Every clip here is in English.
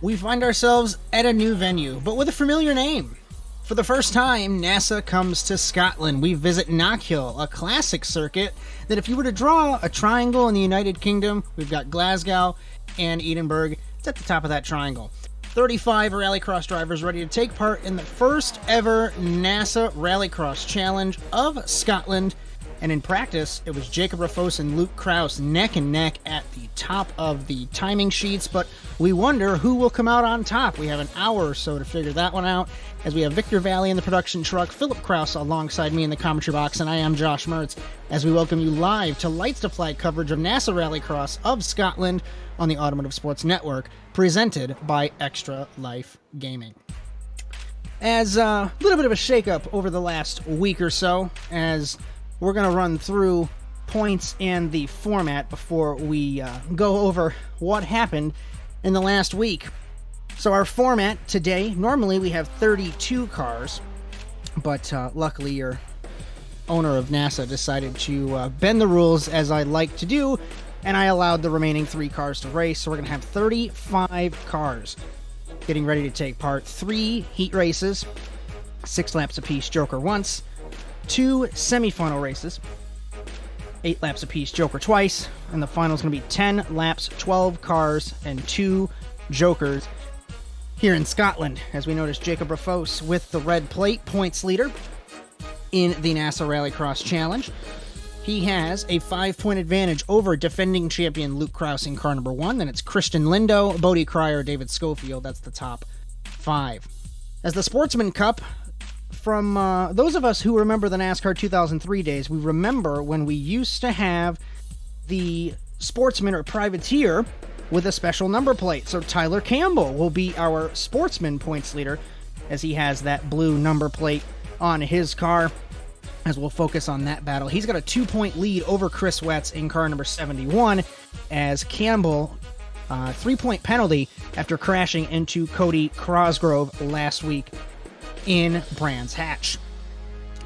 we find ourselves at a new venue, but with a familiar name. For the first time, NASA comes to Scotland. We visit Knockhill, a classic circuit that if you were to draw a triangle in the United Kingdom, we've got Glasgow and Edinburgh. It's at the top of that triangle. 35 Rallycross drivers ready to take part in the first ever NASA Rallycross Challenge of Scotland. And in practice, it was Jacob Rafos and Luke Kraus neck and neck at the top of the timing sheets, but we wonder who will come out on top. We have an hour or so to figure that one out, as we have Victor Vallee in the production truck, Philip Kraus alongside me in the commentary box, and I am Josh Mertz, as we welcome you live to Lights to Flag coverage of NASA Rallycross of Scotland on the Automotive Sports Network, presented by Extra Life Gaming. As a little bit of a shakeup over the last week or so, as we're going to run through points and the format before we go over what happened in the last week. So our format today, normally we have 32 cars, but luckily your owner of NASA decided to bend the rules as I like to do, and I allowed the remaining 3 cars to race. So we're going to have 35 cars getting ready to take part. 3 heat races, 6 laps apiece, Joker once. 2 semi-final races, 8 laps apiece, Joker twice, and the final is going to be 10 laps, 12 cars, and 2 Jokers here in Scotland. As we notice, Jacob Rafos with the red plate, points leader in the NASA Rallycross Challenge. He has a 5-point advantage over defending champion Luke Kraus in car number 1. Then it's Christian Lindo, Bodie Cryer, David Schofield. That's the top 5. As the Sportsman Cup, from those of us who remember the NASCAR 2003 days, we remember when we used to have the sportsman or privateer with a special number plate. So Tyler Campbell will be our sportsman points leader, as he has that blue number plate on his car, as we'll focus on that battle. He's got a 2-point lead over Chris Wetz in car number 71, as Campbell, 3-point penalty after crashing into Cody Crosgrove last week in Brands Hatch.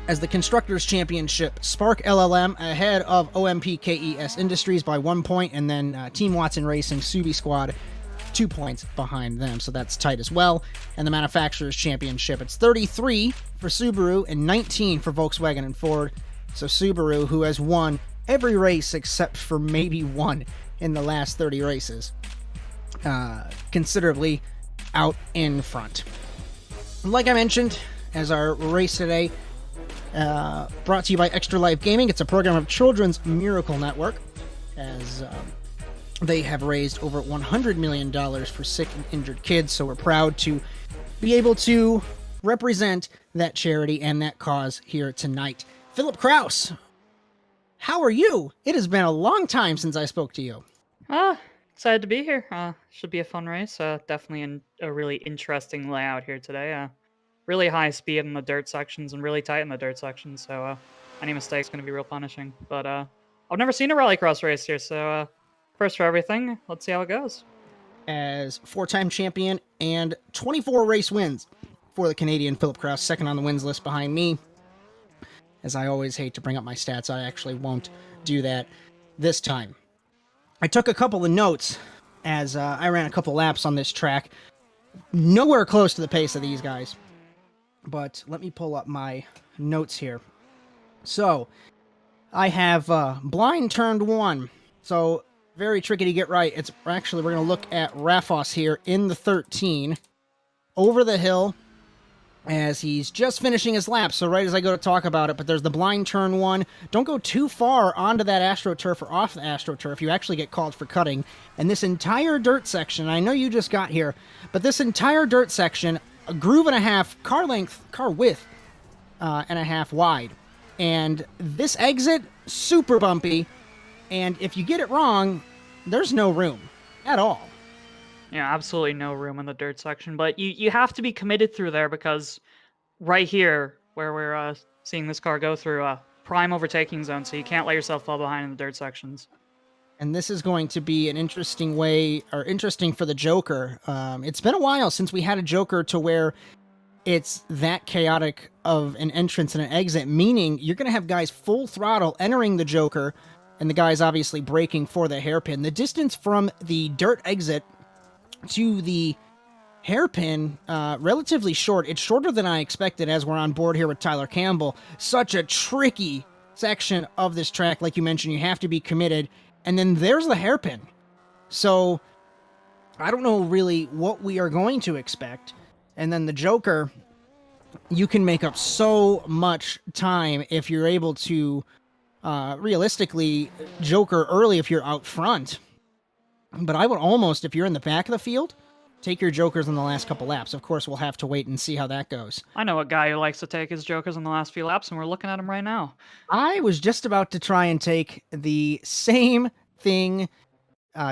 As the Constructors Championship, Spark LLM ahead of OMP KES Industries by 1 point, and then Team Watson Racing Subi Squad 2 points behind them, so that's tight as well. And the Manufacturers Championship, it's 33 for Subaru and 19 for Volkswagen and Ford. So Subaru, who has won every race except for maybe one in the last 30 races, considerably out in front. Like I mentioned, as our race today, brought to you by Extra Life Gaming. It's a program of Children's Miracle Network, as they have raised over $100 million for sick and injured kids, so we're proud to be able to represent that charity and that cause here tonight. Philip Kraus, how are you? It has been a long time since I spoke to you. Excited to be here. Should be a fun race. Definitely a really interesting layout here today. Really high speed in the dirt sections and really tight in the dirt sections, so any mistake's going to be real punishing. But I've never seen a Rallycross race here, so first for everything. Let's see how it goes. As 4-time champion and 24 race wins for the Canadian Philip Kraus, second on the wins list behind me. As I always hate to bring up my stats, I actually won't do that this time. I took a couple of notes as I ran a couple laps on this track. Nowhere close to the pace of these guys. But let me pull up my notes here. So, I have blind turned 1. So, very tricky to get right. We're going to look at Rafos here in the 13. Over the hill, as he's just finishing his lap, so right as I go to talk about it, but there's the blind turn 1. Don't go too far onto that AstroTurf or off the AstroTurf. You actually get called for cutting. And this entire dirt section, I know you just got here, but this entire dirt section, a groove and a half, car width, and a half wide. And this exit, super bumpy, and if you get it wrong, there's no room at all. Yeah, absolutely no room in the dirt section, but you have to be committed through there, because right here, where we're seeing this car go through, prime overtaking zone, so you can't let yourself fall behind in the dirt sections. And this is going to be an interesting for the Joker. It's been a while since we had a Joker to where it's that chaotic of an entrance and an exit, meaning you're going to have guys full throttle entering the Joker, and the guys obviously braking for the hairpin. The distance from the dirt exit to the hairpin, relatively short. It's shorter than I expected as we're on board here with Tyler Campbell. Such a tricky section of this track. Like you mentioned, you have to be committed. And then there's the hairpin. So I don't know really what we are going to expect. And then the Joker, you can make up so much time if you're able to realistically Joker early if you're out front. But I would almost, if you're in the back of the field, take your Jokers in the last couple laps. Of course, we'll have to wait and see how that goes. I know a guy who likes to take his Jokers in the last few laps, and we're looking at him right now. I was just about to try and take the same thing.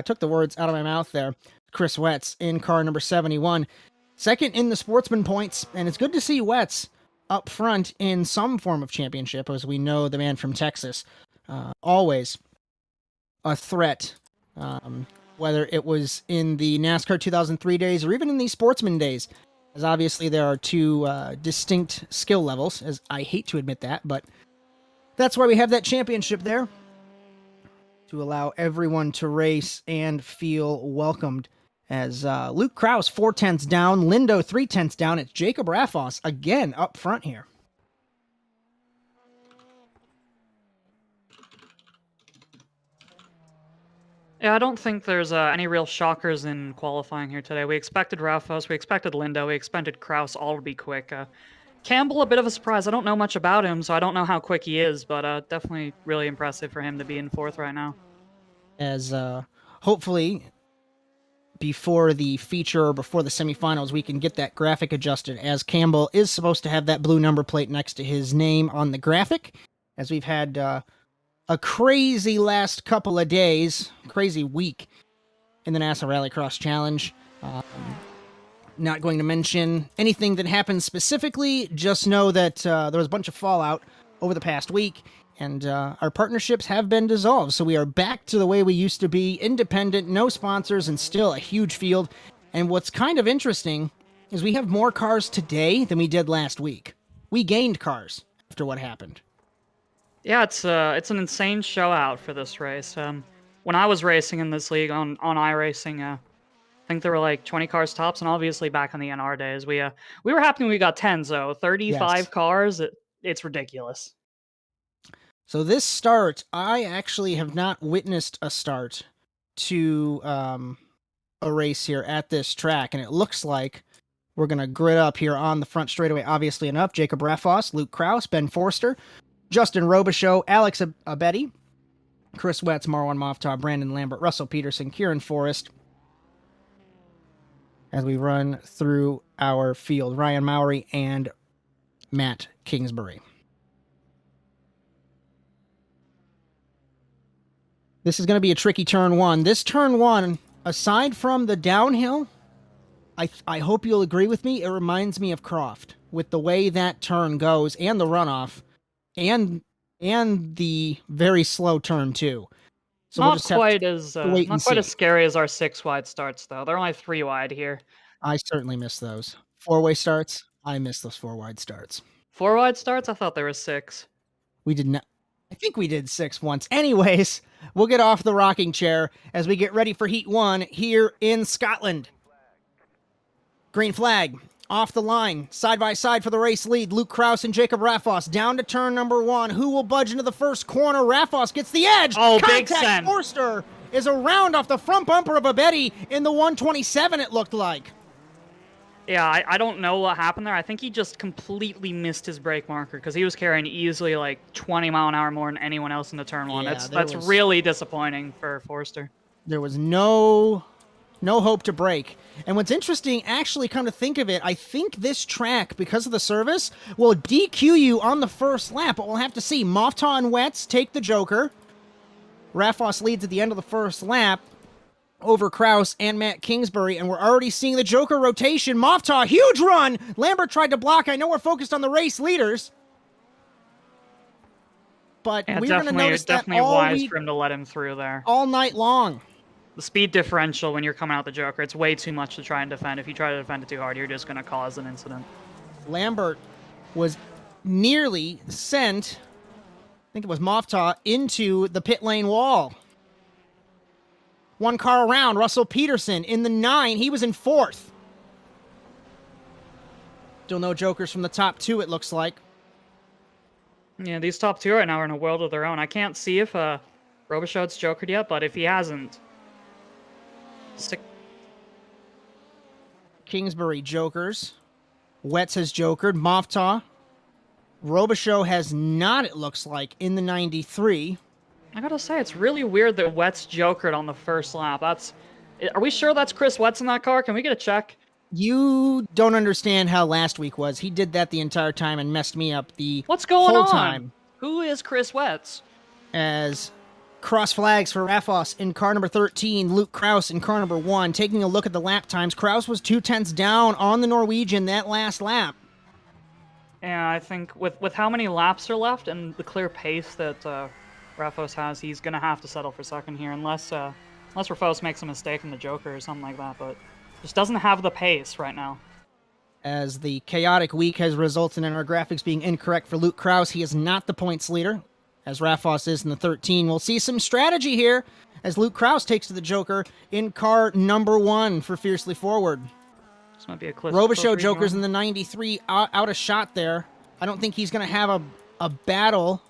Took the words out of my mouth there. Chris Wetz in car number 71. Second in the sportsman points, and it's good to see Wetz up front in some form of championship, as we know the man from Texas, always a threat, whether it was in the NASCAR 2003 days or even in these sportsman days, as obviously there are two distinct skill levels, as I hate to admit that, but that's why we have that championship there, to allow everyone to race and feel welcomed. As Luke Kraus 4/10 down, Lindo 3/10 down. It's Jacob Raffos again up front here. Yeah, I don't think there's any real shockers in qualifying here today. We expected Raffos, we expected Lindo, we expected Kraus all to be quick. Campbell, a bit of a surprise. I don't know much about him, so I don't know how quick he is, but definitely really impressive for him to be in fourth right now. As hopefully before the feature or before the semifinals, we can get that graphic adjusted, as Campbell is supposed to have that blue number plate next to his name on the graphic, as we've had a crazy last couple of days, crazy week in the NASA Rallycross Challenge. Not going to mention anything that happened specifically, just know that there was a bunch of fallout over the past week, and our partnerships have been dissolved, so we are back to the way we used to be, independent, no sponsors, and still a huge field. And what's kind of interesting is we have more cars today than we did last week. We gained cars after what happened. Yeah, it's an insane show out for this race. When I was racing in this league on iRacing, I think there were like 20 cars tops, and obviously back in the NR days, we were happy when we got 10, so 35 Yes. cars, it's ridiculous. So this start, I actually have not witnessed a start to a race here at this track, and it looks like we're going to grid up here on the front straightaway, obviously enough. Jacob Raffos, Luke Kraus, Ben Forster, Justin Robichaux, Alex Abedi, Chris Wetz, Marwan Moftar, Brandon Lambert, Russell Peterson, Kieran Forrest, as we run through our field. Ryan Mowry and Matt Kingsbury. This is going to be a tricky turn one. This turn one, aside from the downhill, I hope you'll agree with me, it reminds me of Croft, with the way that turn goes, and the runoff, and the very slow turn too. So not quite as scary as our 6 wide starts, though. They're only 3 wide here. I certainly miss those 4-way starts. I miss those 4 wide starts. 4 wide starts? I thought there were 6. We did not. I think we did 6 once. Anyways, we'll get off the rocking chair as we get ready for Heat 1 here in Scotland. Green flag, off the line, side by side for the race lead. Luke Kraus and Jacob Raffos down to turn number 1. Who will budge into the first corner? Raffos gets the edge. Oh, Contact. big send. Forster is around off the front bumper of Abedi in the 127, it looked like. Yeah, I don't know what happened there. I think he just completely missed his brake marker because he was carrying easily like 20 mile an hour more than anyone else in the turn 1. Yeah, that's really disappointing for Forster. There was no hope to break. And what's interesting, actually, come to think of it, I think this track, because of the service, will DQ you on the first lap, but we'll have to see. Mofta and Wetz take the Joker. Raffos leads at the end of the first lap over Kraus and Matt Kingsbury, and we're already seeing the Joker rotation. Mofta, huge run! Lambert tried to block. I know we're focused on the race leaders, but yeah, we're going to notice that wise for him to let him through there. All night long. The speed differential when you're coming out the Joker, it's way too much to try and defend. If you try to defend it too hard, you're just going to cause an incident. Lambert was nearly sent, I think it was Mofta, into the pit lane wall. 1 car around, Russell Peterson in the 9. He was in 4th. Still no jokers from the top 2, it looks like. Yeah, these top 2 right now are in a world of their own. I can't see if Robichaud's jokered yet, but if he hasn't... Kingsbury jokers. Wetz has jokered. Moftaw. Robichaud has not, it looks like, in the 93. I gotta say, it's really weird that Wetz jokered on the first lap. Are we sure that's Chris Wetz in that car? Can we get a check? You don't understand how last week was. He did that the entire time and messed me up the What's going whole on? time. Who is Chris Wetz? As cross flags for Rafos in car number 13, Luke Kraus in car number 1. Taking a look at the lap times, Kraus was 2/10 down on the Norwegian that last lap. And I think with how many laps are left and the clear pace that Rafos has, he's going to have to settle for second here unless Rafos makes a mistake in the joker or something like that, but just doesn't have the pace right now. As the chaotic week has resulted in our graphics being incorrect for Luke Kraus, he is not the points leader, as Rafos is in the 13. We'll see some strategy here as Luke Kraus takes to the joker in car number 1 for Fiercely Forward. This might be a close Robichaud jokers in the 93 out of shot there. I don't think he's going to have a battle.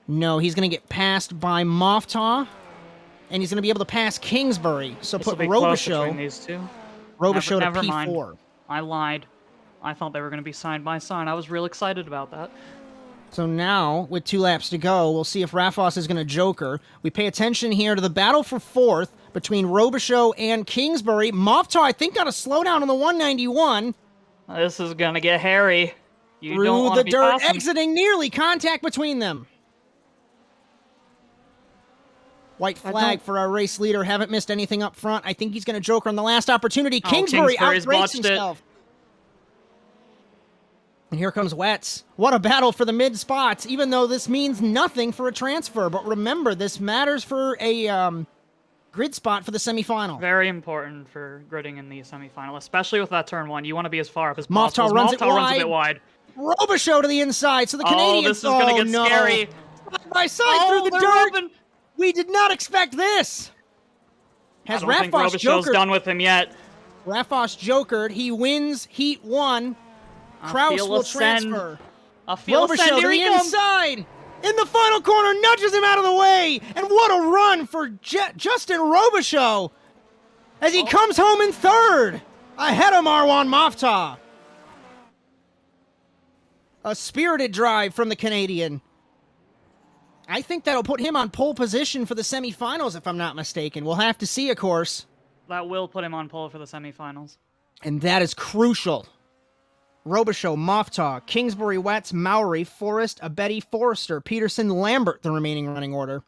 No, he's going to get passed by Moftaw, and he's going to be able to pass Kingsbury. So This put will be close Robichaud between these two. to Never P4. mind. I lied. I thought they were going to be side by side. I was real excited about that. So now, with 2 laps to go, we'll see if Rafos is going to joker. We pay attention here to the battle for 4th between Robichaud and Kingsbury. Moftaw, I think, got a slowdown on the 191. This is going to get hairy. You don't Through want the to be dirt, passing. exiting nearly. Contact between them. White flag for our race leader. Haven't missed anything up front. I think he's going to joker on the last opportunity. Kingsbury Kingsbury's outbrakes botched himself. And here comes Wetz. What a battle for the mid spots, even though this means nothing for a transfer. But remember, this matters for a grid spot for the semifinal. Very important for gridding in the semifinal, especially with that turn 1. You want to be as far up as possible. Moftaw runs it runs a wide. bit wide. Robichaud to the inside, so the Canadians... Oh, this is going to get scary. Side by side through the they're dirt. rubbing. We did not expect this. Has I don't think Rafos Robichaud's jokered? done with him yet. Rafos jokered. He wins Heat 1. Kraus will transfer. Robichaud to the inside. In the final corner, nudges him out of the way. And what a run for Justin Robichaud as he comes home in 3rd, ahead of Marwan Moftaw. A spirited drive from the Canadian. I think that'll put him on pole position for the semifinals, if I'm not mistaken. We'll have to see, of course. That will put him on pole for the semifinals. And that is crucial. Robichaud, Moftaw, Kingsbury, Wetz, Mowry, Forrest, Abedi, Forrester, Peterson, Lambert, the remaining running order.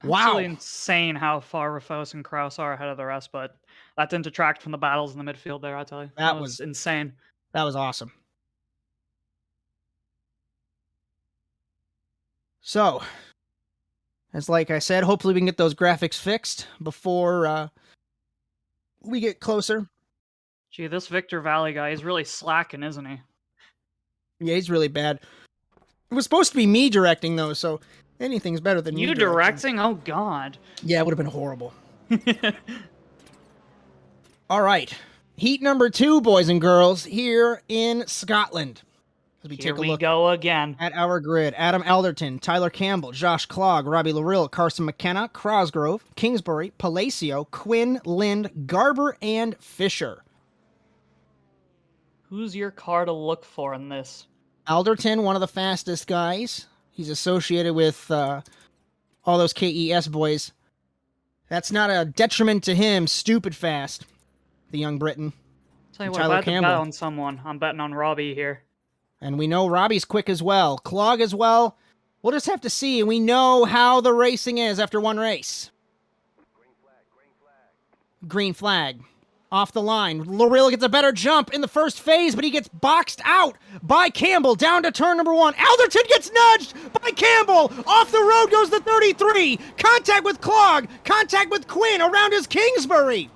Wow. Absolutely insane how far Rafos and Kraus are ahead of the rest, but that didn't detract from the battles in the midfield there, I tell you. That was insane. That was awesome. So, as like I said, hopefully we can get those graphics fixed before we get closer. Gee, this Victor Vallee guy is really slacking, isn't he? Yeah, he's really bad. It was supposed to be me directing, though, so anything's better than you me directing. Oh, God. Yeah, it would have been horrible. All right. Heat number 2, boys and girls, here in Scotland. As we Here take a we look go again. at our grid. Adam Alderton, Tyler Campbell, Josh Clogg, Robbie Larill, Carson McKenna, Crosgrove, Kingsbury, Palacio, Quinn, Lind, Garber, and Fisher. Who's your car to look for in this? Alderton, one of the fastest guys. He's associated with all those KES boys. That's not a detriment to him. Stupid fast, the young Briton. Tell you what, Tyler if I had to Campbell. bet on someone, I'm betting on Robbie here. And we know Robbie's quick as well. Clogg as well. We'll just have to see, and we know how the racing is after one race. Green flag. Off the line. Larill gets a better jump in the first phase, but he gets boxed out by Campbell down to turn number 1. Alderton gets nudged by Campbell. Off the road goes the 33. Contact with Clogg. Contact with Quinn. Around is Kingsbury.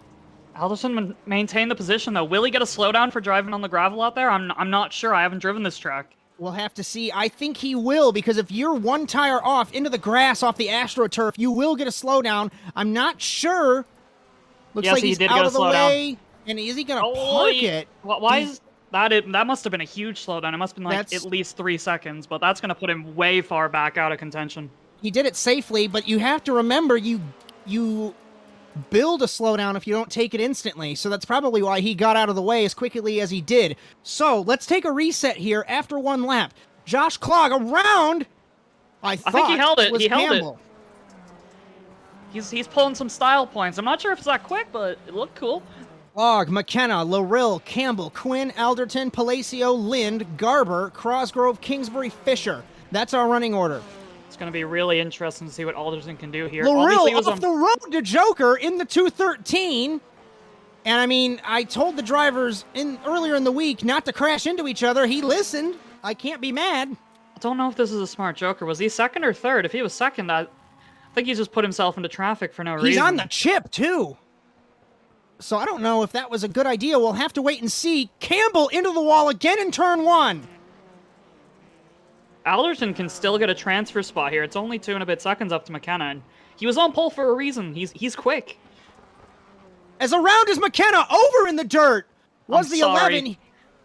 Alderson maintained the position, though. Will he get a slowdown for driving on the gravel out there? I'm not sure. I haven't driven this track. We'll have to see. I think he will, because if you're one tire off into the grass off the AstroTurf, you will get a slowdown. I'm not sure. Looks Yes, like he he's did out get a of the slowdown. way. And is he going to park it? Why is that? That must have been a huge slowdown. It must have been like at least 3 seconds, but that's going to put him way far back out of contention. He did it safely, but you have to remember you build a slowdown if you don't take it instantly. So that's probably why he got out of the way as quickly as he did. So let's take a reset here after 1 lap. Josh Clog around. I think he held it. He held Campbell. it. He's pulling some style points. I'm not sure if it's that quick, but it looked cool. Clog, McKenna, Larill, Campbell, Quinn, Alderton, Palacio, Lind, Garber, Crosgrove, Kingsbury, Fisher. That's our running order. It's going to be really interesting to see what Alderton can do here. Larill off the road to Joker in the 213. And I mean, I told the drivers earlier in the week not to crash into each other. He listened. I can't be mad. I don't know if this is a smart Joker. Was he second or third? If he was second, I think he just put himself into traffic for no reason. He's on the chip, too. So I don't know if that was a good idea. We'll have to wait and see. Campbell into the wall again in turn 1. Alderton can still get a transfer spot here. It's only 2 and a bit seconds up to McKenna, and he was on pole for a reason. He's quick. As around as McKenna over in the dirt was the 11.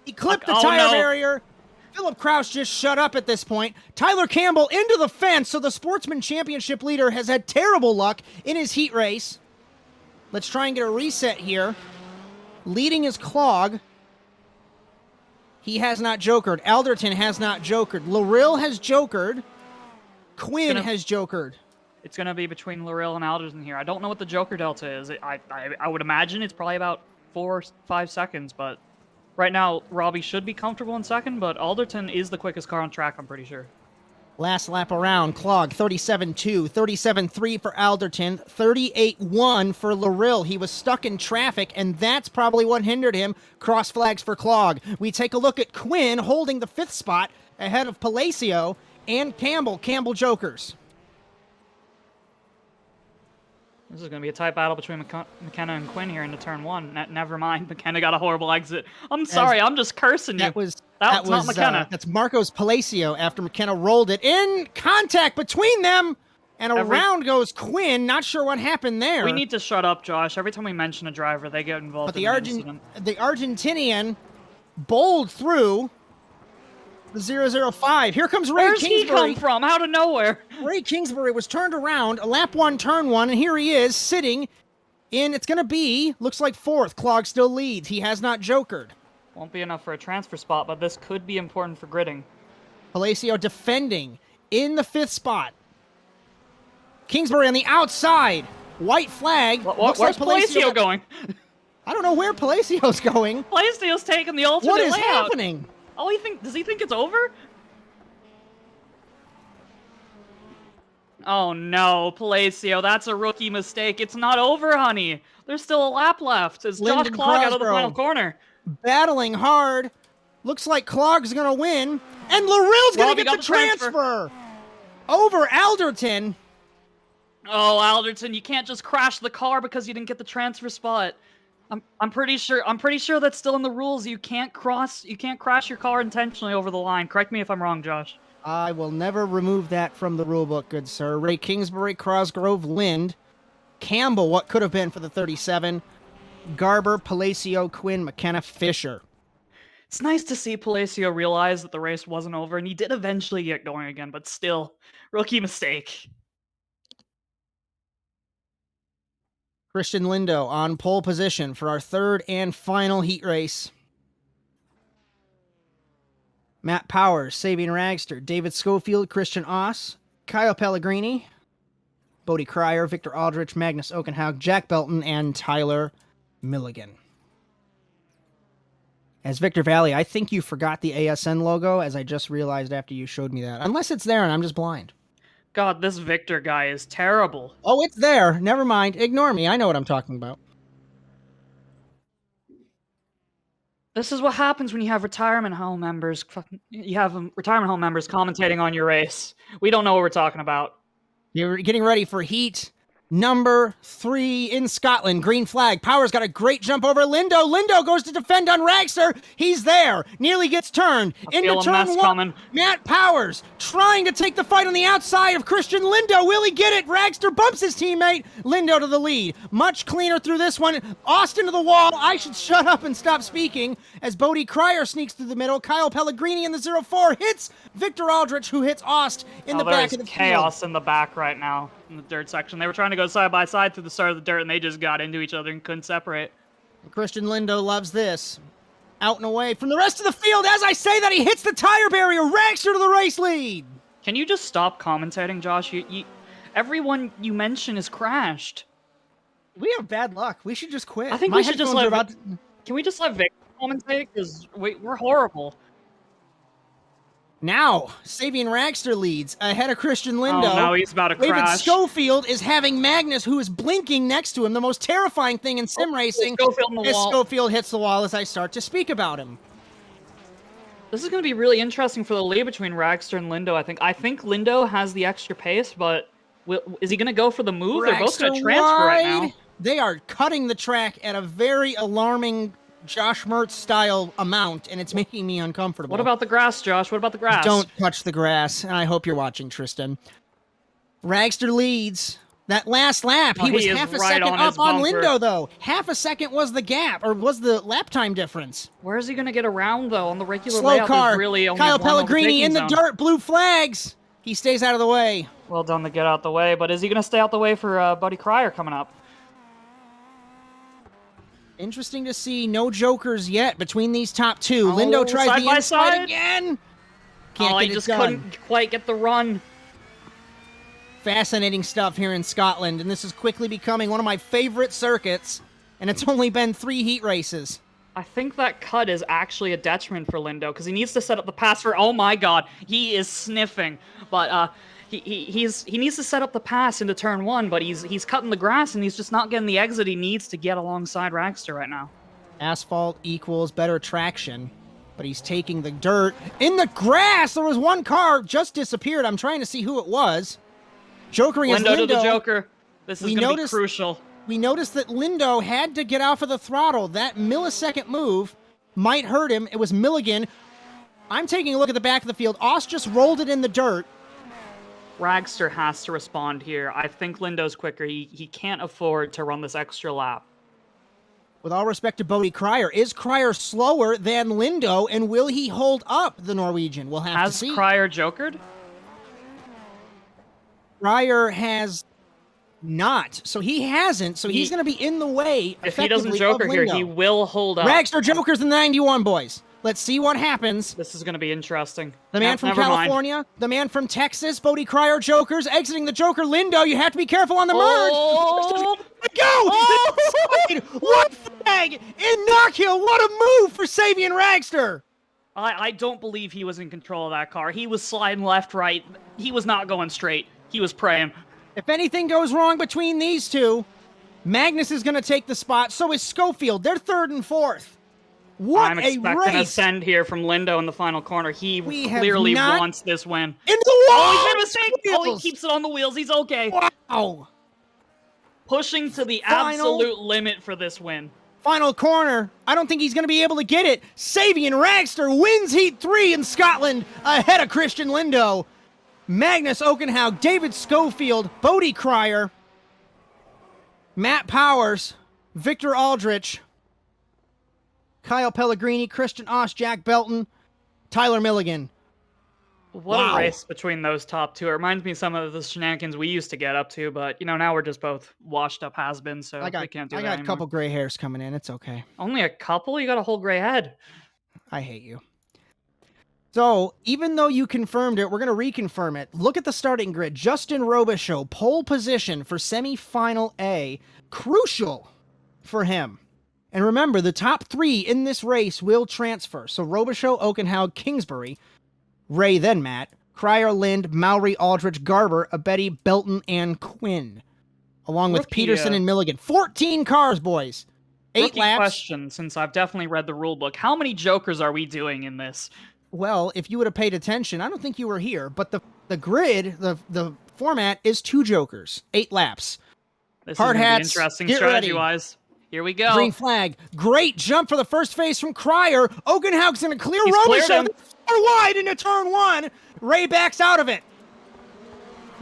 He clipped the tire barrier. Philip Kraus just shut up at this point. Tyler Campbell into the fence, so the Sportsman Championship leader has had terrible luck in his heat race. Let's try and get a reset here. Leading is Clog. He has not jokered. Alderton has not jokered. Larill has jokered. Quinn has jokered. It's going to be between Larill and Alderton here. I don't know what the joker delta is. I would imagine it's probably about 4 or 5 seconds, but right now Robbie should be comfortable in second, but Alderton is the quickest car on track, I'm pretty sure. Last lap around, Clog 37.2, 37.3 for Alderton, 38.1 for Larill. He was stuck in traffic, and that's probably what hindered him. Cross flags for Clog. We take a look at Quinn holding the 5th spot ahead of Palacio and Campbell. Campbell jokers. This is going to be a tight battle between McKenna and Quinn here into turn 1. Never mind, McKenna got a horrible exit. I'm sorry, I'm just cursing you. That was not McKenna. That's Marcos Palacio after McKenna rolled it. In contact between them, and around goes Quinn. Not sure what happened there. We need to shut up, Josh. Every time we mention a driver, they get involved in an incident. The Argentinian bowled through the 005. Here comes Ray Kingsbury. Where's he come from? Out of nowhere. Ray Kingsbury was turned around, lap 1, turn 1, and here he is sitting in, it's going to be, looks like 4th. Clog still leads. He has not jokered. Won't be enough for a transfer spot, but this could be important for gridding. Palacio defending in the 5th spot. Kingsbury on the outside. White flag. Where's Palacio going? I don't know where Palacio's going. Palacio's taking the alternate layout. What is happening? Oh, does he think it's over? Oh no, Palacio, that's a rookie mistake. It's not over, honey. There's still a lap left. It's Josh Clog out of the final corner. Battling hard. Looks like Clog's going to win. And Larill's going to get the transfer over Alderton. Oh, Alderton, you can't just crash the car because you didn't get the transfer spot. I'm pretty sure that's still in the rules. You can't crash your car intentionally over the line. Correct me if I'm wrong, Josh. I will never remove that from the rulebook, good sir. Ray Kingsbury, Crosgrove, Lind, Campbell, what could have been for the 37, Garber, Palacio, Quinn, McKenna, Fisher. It's nice to see Palacio realize that the race wasn't over, and he did eventually get going again, but still, rookie mistake. Christian Lindo on pole position for our 3rd and final heat race. Matt Powers, Sabian Ragster, David Schofield, Christian Oss, Kyle Pellegrini, Bodie Cryer, Victor Aldrich, Magnus Okenhaug, Jack Belton, and Tyler Milligan. As Victor Vallee, I think you forgot the ASN logo, as I just realized after you showed me that. Unless it's there and I'm just blind. God, this Victor guy is terrible. Oh, it's there. Never mind. Ignore me. I know what I'm talking about. This is what happens when you have retirement home members. You have retirement home members commentating on your race. We don't know what we're talking about. You're getting ready for heat Number 3 in Scotland, green flag. Power's got a great jump over Lindo. Lindo goes to defend on Ragster. He's there. Nearly gets turned. Into turn 1. Coming. Matt Powers trying to take the fight on the outside of Christian Lindo. Will he get it? Ragster bumps his teammate. Lindo to the lead. Much cleaner through this one. Austin to the wall. I should shut up and stop speaking as Bodie Cryer sneaks through the middle. Kyle Pellegrini in the 0-4 hits Victor Aldrich, who hits Ost in the back of the chaos field. in the back right now in the dirt section. They were trying to go side by side through the start of the dirt, and they just got into each other and couldn't separate. Christian Lindo loves this. Out and away from the rest of the field. As I say that, he hits the tire barrier. Ragster to the race lead. Can you just stop commentating, Josh? Everyone you mention is crashed. We have bad luck. We should just quit. I think we should just let... Can we just let Vic commentate? Because we're horrible. Now, Sabian Ragster leads ahead of Christian Lindo. Oh no, he's about to crash. David Schofield is having Magnus, who is blinking next to him. The most terrifying thing in sim racing is Schofield hits the wall as I start to speak about him. This is going to be really interesting for the lead between Ragster and Lindo, I think. I think Lindo has the extra pace, but is he going to go for the move? They're both going to transfer right now. They are cutting the track at a very alarming Josh Mertz style amount, and it's making me uncomfortable. What about the grass, Josh? What about the grass? Don't touch the grass, and I hope you're watching, Tristan. Ragster leads. That last lap, he was half a second up on Lindo, though. Half a second was the gap, or was the lap time difference. Where is he going to get around, though? On the regular slow layout, car. Really only Kyle Pellegrini in the dirt, blue flags. He stays out of the way. Well done to get out the way, but is he going to stay out the way for Buddy Cryer coming up? Interesting to see no jokers yet between these top two. Lindo tries the inside again. Can't get he just couldn't quite get the run. Fascinating stuff here in Scotland, and this is quickly becoming one of my favorite circuits, and it's only been 3 heat races. I think that cut is actually a detriment for Lindo, because he needs to set up the pass for... Oh my god, he is sniffing. But he needs to set up the pass into turn 1, but he's cutting the grass, and he's just not getting the exit he needs to get alongside Ragster right now. Asphalt equals better traction, but he's taking the dirt. In the grass, there was one car just disappeared. I'm trying to see who it was. Jokering is Lindo. To the Joker. This is going to be crucial. We noticed that Lindo had to get off of the throttle. That millisecond move might hurt him. It was Milligan. I'm taking a look at the back of the field. Ost just rolled it in the dirt. Ragster has to respond here. I think Lindo's quicker. He can't afford to run this extra lap. With all respect to Bodie Cryer, is Cryer slower than Lindo, and will he hold up the Norwegian? We'll have to see. Has Cryer jokered? Cryer has not. So he hasn't. So he's going to be in the way. If he doesn't joker here, he will hold up. Ragster jokers in the 91, boys. Let's see what happens. This is going to be interesting. The man from California, the man from Texas, Bodie Cryer jokers, exiting the joker. Lindo, you have to be careful on the merge. Oh! Go! Oh! What flag in Knockhill? What a move for Sabian Ragster. I don't believe he was in control of that car. He was sliding left, right. He was not going straight. He was praying. If anything goes wrong between these two, Magnus is going to take the spot. So is Schofield. They're 3rd and 4th. What I'm a race! I'm expecting a send here from Lindo in the final corner. He clearly wants this win. Into the wall! Oh, he made a mistake! Oh, he keeps it on the wheels. He's okay. Wow! Pushing to the absolute limit for this win. Final corner. I don't think he's going to be able to get it. Sabian Ragster wins Heat 3 in Scotland ahead of Christian Lindo. Magnus Okenhaug, David Schofield, Bodie Cryer, Matt Powers, Victor Aldrich, Kyle Pellegrini, Christian Ost, Jack Belton, Tyler Milligan. What a race between those top two. It reminds me of some of the shenanigans we used to get up to, but, you know, now we're just both washed up has-beens, so we can't do that anymore. I got a couple gray hairs coming in. It's okay. Only a couple? You got a whole gray head. I hate you. So, even though you confirmed it, we're going to reconfirm it. Look at the starting grid. Justin Robichaux, pole position for semifinal A. Crucial for him. And remember, the top 3 in this race will transfer. So, Robichaux, Okenhaug, Kingsbury, Ray, then Matt, Cryer, Lind, Mowry, Aldrich, Garber, Abedi, Belton, and Quinn. Along with Peterson and Milligan. 14 cars, boys. 8 laps. Question, since I've definitely read the rule book. How many jokers are we doing in this? Well, if you would have paid attention, I don't think you were here, but the grid, the format is 2 jokers, 8 laps. This Hard is going to be hats, interesting get strategy-wise. Here we go. Green flag. Great jump for the first phase from Cryer. Ogenhaug's going to clear He's cleared Robichaux. him. Far wide into turn 1. Ray backs out of it.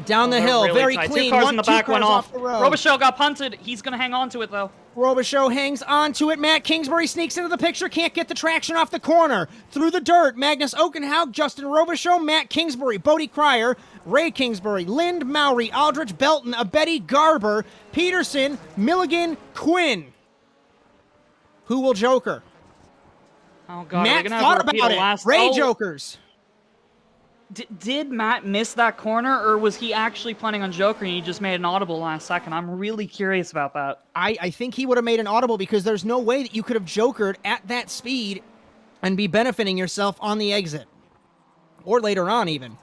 Down the hill, really very tight. clean. 2 cars in the back went off. The road. Robichaux got punted. He's going to hang on to it, though. Robichaux hangs onto it. Matt Kingsbury sneaks into the picture. Can't get the traction off the corner. Through the dirt, Magnus Ogenhaug, Justin Robichaux, Matt Kingsbury, Bodie Cryer, Ray Kingsbury, Lind Mowry, Aldrich Belton, Abedi Garber, Peterson, Milligan, Quinn. Who will joker? Oh, God. Matt thought about it. Ray jokers. Did Matt miss that corner, or was he actually planning on jokering and he just made an audible last second? I'm really curious about that. I think he would have made an audible because there's no way that you could have jokered at that speed and be benefiting yourself on the exit. Or later on, even.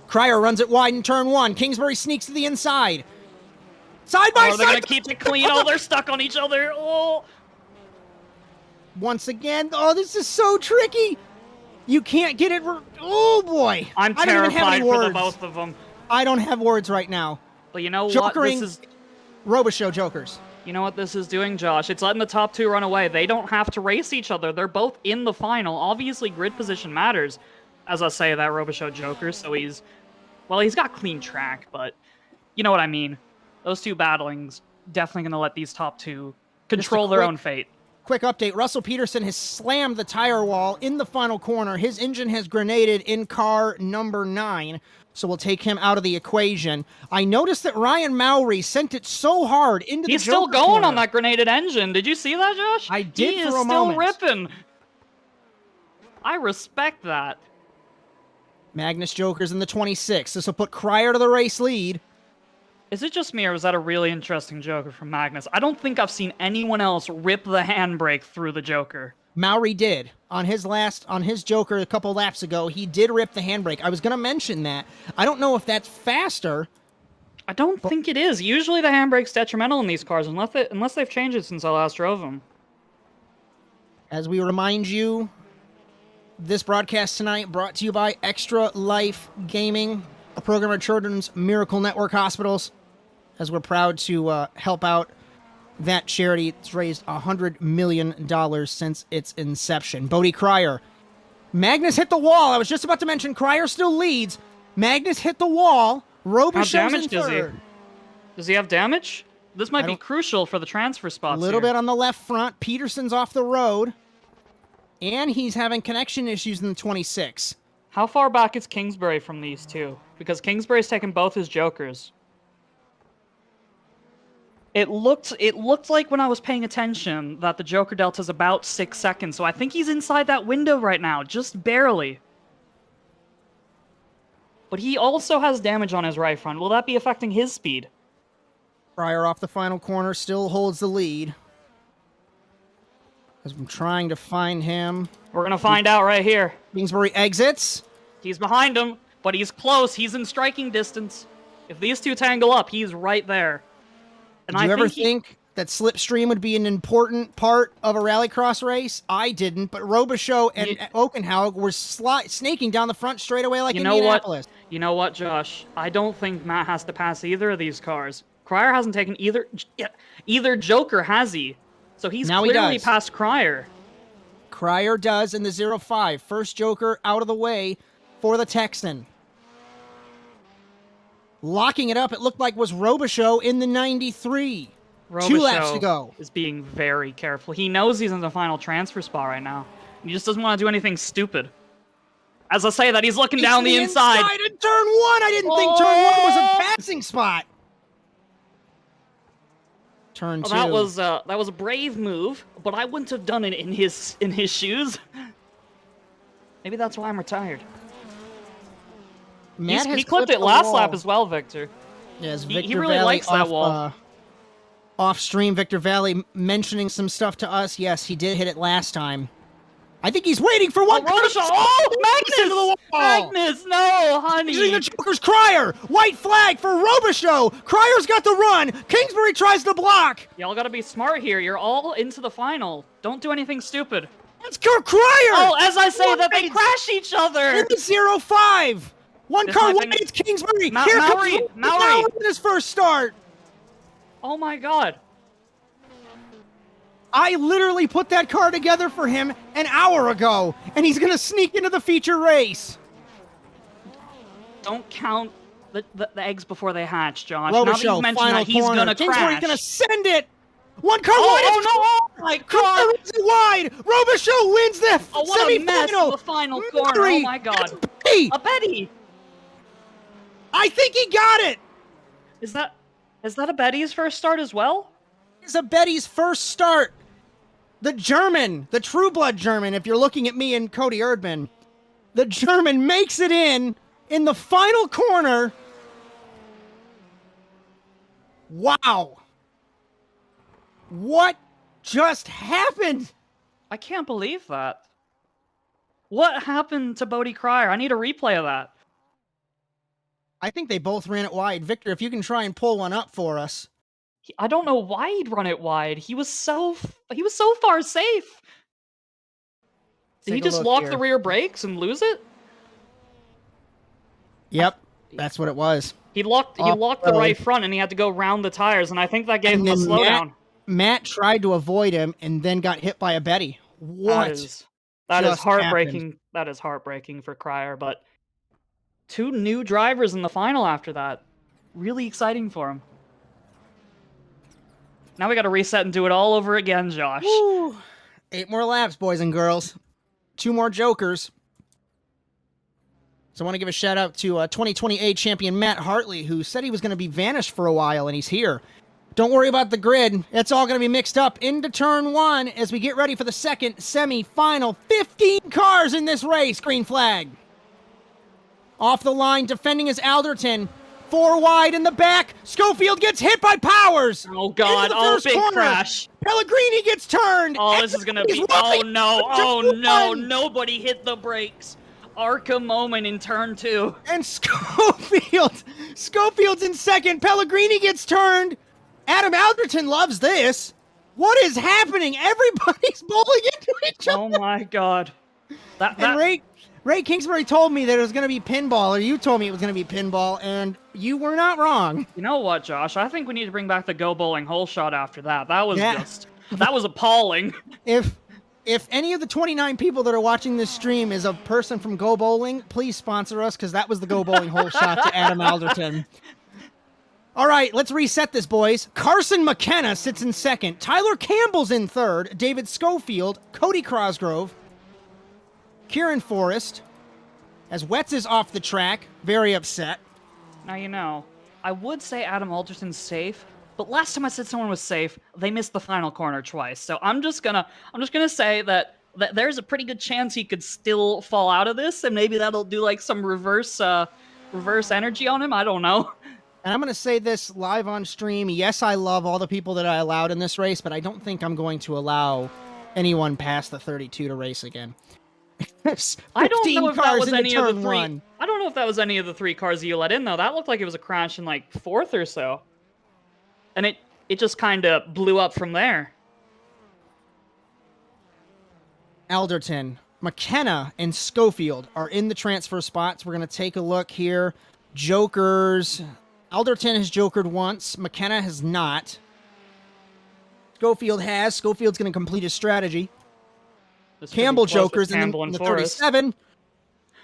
Cryer runs it wide in turn 1. Kingsbury sneaks to the inside. Side by side! They're going to keep it clean. Oh, they're stuck on each other. Oh! Once again, oh, this is so tricky! You can't get it. Oh boy! I'm terrified for the both of them. I don't have words right now. But you know Jokering, what? This is Robichaux jokers. You know what this is doing, Josh? It's letting the top 2 run away. They don't have to race each other. They're both in the final. Obviously, grid position matters. As I say, that Robichaux joker, so he's got clean track, but you know what I mean. Those 2 battlings definitely going to let these top 2 control their own fate. Quick update, Russell Peterson has slammed the tire wall in the final corner. His engine has grenaded in car number 9, so we'll take him out of the equation. I noticed that Ryan Mowry sent it so hard into the He's still going corner. on that grenaded engine. Did you see that, Josh? I did he for is a still moment. ripping. I respect that. Magnus jokers in the 26. This will put Cryer to the race lead. Is it just me, or was that a really interesting joker from Magnus? I don't think I've seen anyone else rip the handbrake through the joker. Mowry did. On his joker a couple laps ago, he did rip the handbrake. I was going to mention that. I don't know if that's faster. I don't think it is. Usually the handbrake's detrimental in these cars, unless they've changed it since I last drove them. As we remind you, this broadcast tonight brought to you by Extra Life Gaming, a program of Children's Miracle Network Hospitals, as we're proud to help out that charity. It's raised $100 million since its inception. Bodie Cryer. Magnus hit the wall. I was just about to mention Cryer still leads. Magnus hit the wall. Robichaux's in third. Does he have damage? This might be crucial for the transfer spots. A little bit on the left front. Peterson's off the road. And he's having connection issues in the 26. How far back is Kingsbury from these 2? Because Kingsbury's taken both his jokers. It looked like when I was paying attention that the Joker Delta's about 6 seconds, so I think he's inside that window right now, just barely. But he also has damage on his right front. Will that be affecting his speed? Cryer off the final corner, still holds the lead. As I'm trying to find him. We're going to find out right here. Kingsbury exits. He's behind him, but he's close. He's in striking distance. If these 2 tangle up, he's right there. And Did you ever think that slipstream would be an important part of a rallycross race? I didn't, but Robichaux and Ogenhaug were snaking down the front straightaway like Indianapolis. You know what, Josh? I don't think Matt has to pass either of these cars. Cryer hasn't taken either joker, has he? So he's clearly past Cryer. Cryer does in the 0-5. First joker out of the way for the Texan. Locking it up, it looked like was Robichaux in the 93. Robichaux 2 laps to go. Is being very careful. He knows he's in the final transfer spot right now. He just doesn't want to do anything stupid. As I say that, he's looking down the inside. In turn 1. I didn't think turn 1 was a passing spot. Turn 2. That was a brave move, but I wouldn't have done it in his shoes. Maybe that's why I'm retired. He clipped it last lap as well, Victor. Yes, he really likes that wall. Off stream, Victor Vallee mentioning some stuff to us. Yes, he did hit it last time. I think he's waiting for one. Magnus, no, honey. Using the Joker's Cryer. White flag for Robichaux. Cryer's got the run. Kingsbury tries to block. Y'all gotta be smart here. You're all into the final. Don't do anything stupid. Let's go, Cryer. Oh, as I say that, they crash each other. In the 0-5. One car wide, it's Kingsbury. Here comes Mowry in his first start. Oh my god. I literally put that car together for him an hour ago, and he's going to sneak into the feature race. Don't count the eggs before they hatch, Josh. Now that you've mentioned that he's going to crash. Going to send it. One car wide. Oh, no. Oh, my God. Wide. Robichaux wins the what a mess semifinal. The final corner. Oh, my God. A Betty. I think he got it. Is that a Betty's first start as well? It's a Betty's first start. The German, the True Blood German, if you're looking at me and Cody Erdman, the German makes it in the final corner. Wow. What just happened? I can't believe that. What happened to Bodie Cryer? I need a replay of that. I think they both ran it wide. Victor, if you can try and pull one up for us. I don't know why he'd run it wide. He was so far safe. Did he just lock the rear brakes and lose it? Yep, that's what it was. He locked the right front, and he had to go round the tires, and I think that gave him a slowdown. Matt tried to avoid him and then got hit by a Betty. What? That is heartbreaking. Happened? That is heartbreaking for Cryer, but 2 new drivers in the final after that. Really exciting for him. Now we got to reset and do it all over again, Josh. Woo. 8 more laps, boys and girls. 2 more jokers. So I want to give a shout out to 2028 champion Matt Hartley, who said he was going to be vanished for a while, and he's here. Don't worry about the grid. It's all going to be mixed up into turn 1 as we get ready for the second semi-final. 15 cars in this race. Green flag. Off the line, defending is Alderton. 4 wide in the back. Schofield gets hit by Powers. Oh, God. Oh, big crash. Pellegrini gets turned. Oh, this is going to be... Oh, no. Oh, no. Nobody hit the brakes. Arca moment in turn 2. And Schofield's in second. Pellegrini gets turned. Adam Alderton loves this. What is happening? Everybody's bowling into each other. Oh, my God. And Ray Kingsbury told me that it was going to be pinball, or you told me it was going to be pinball, and you were not wrong. You know what, Josh? I think we need to bring back the go bowling hole shot after that. That was that was appalling. If any of the 29 people that are watching this stream is a person from Go Bowling, please sponsor us, because that was the go bowling hole shot to Adam Alderton. All right, let's reset this, boys. Carson McKenna sits in second. Tyler Campbell's in third. David Schofield, Cody Cosgrove, Kieran Forrest, as Wetz is off the track, very upset. Now, you know, I would say Adam Alderton's safe, but last time I said someone was safe, they missed the final corner twice. So I'm just gonna say that there's a pretty good chance he could still fall out of this, and maybe that'll do like some reverse energy on him. I don't know. And I'm going to say this live on stream. Yes, I love all the people that I allowed in this race, but I don't think I'm going to allow anyone past the 32 to race again. I don't know if that was any of the 3. I don't know if that was any of the 3 cars you let in, though. That looked like it was a crash in like 4th or so. And it just kind of blew up from there. Alderton, McKenna, and Schofield are in the transfer spots. We're going to take a look here. Jokers. Alderton has jokered once. McKenna has not. Schofield has. Schofield's going to complete his strategy. Campbell jokers in the 37.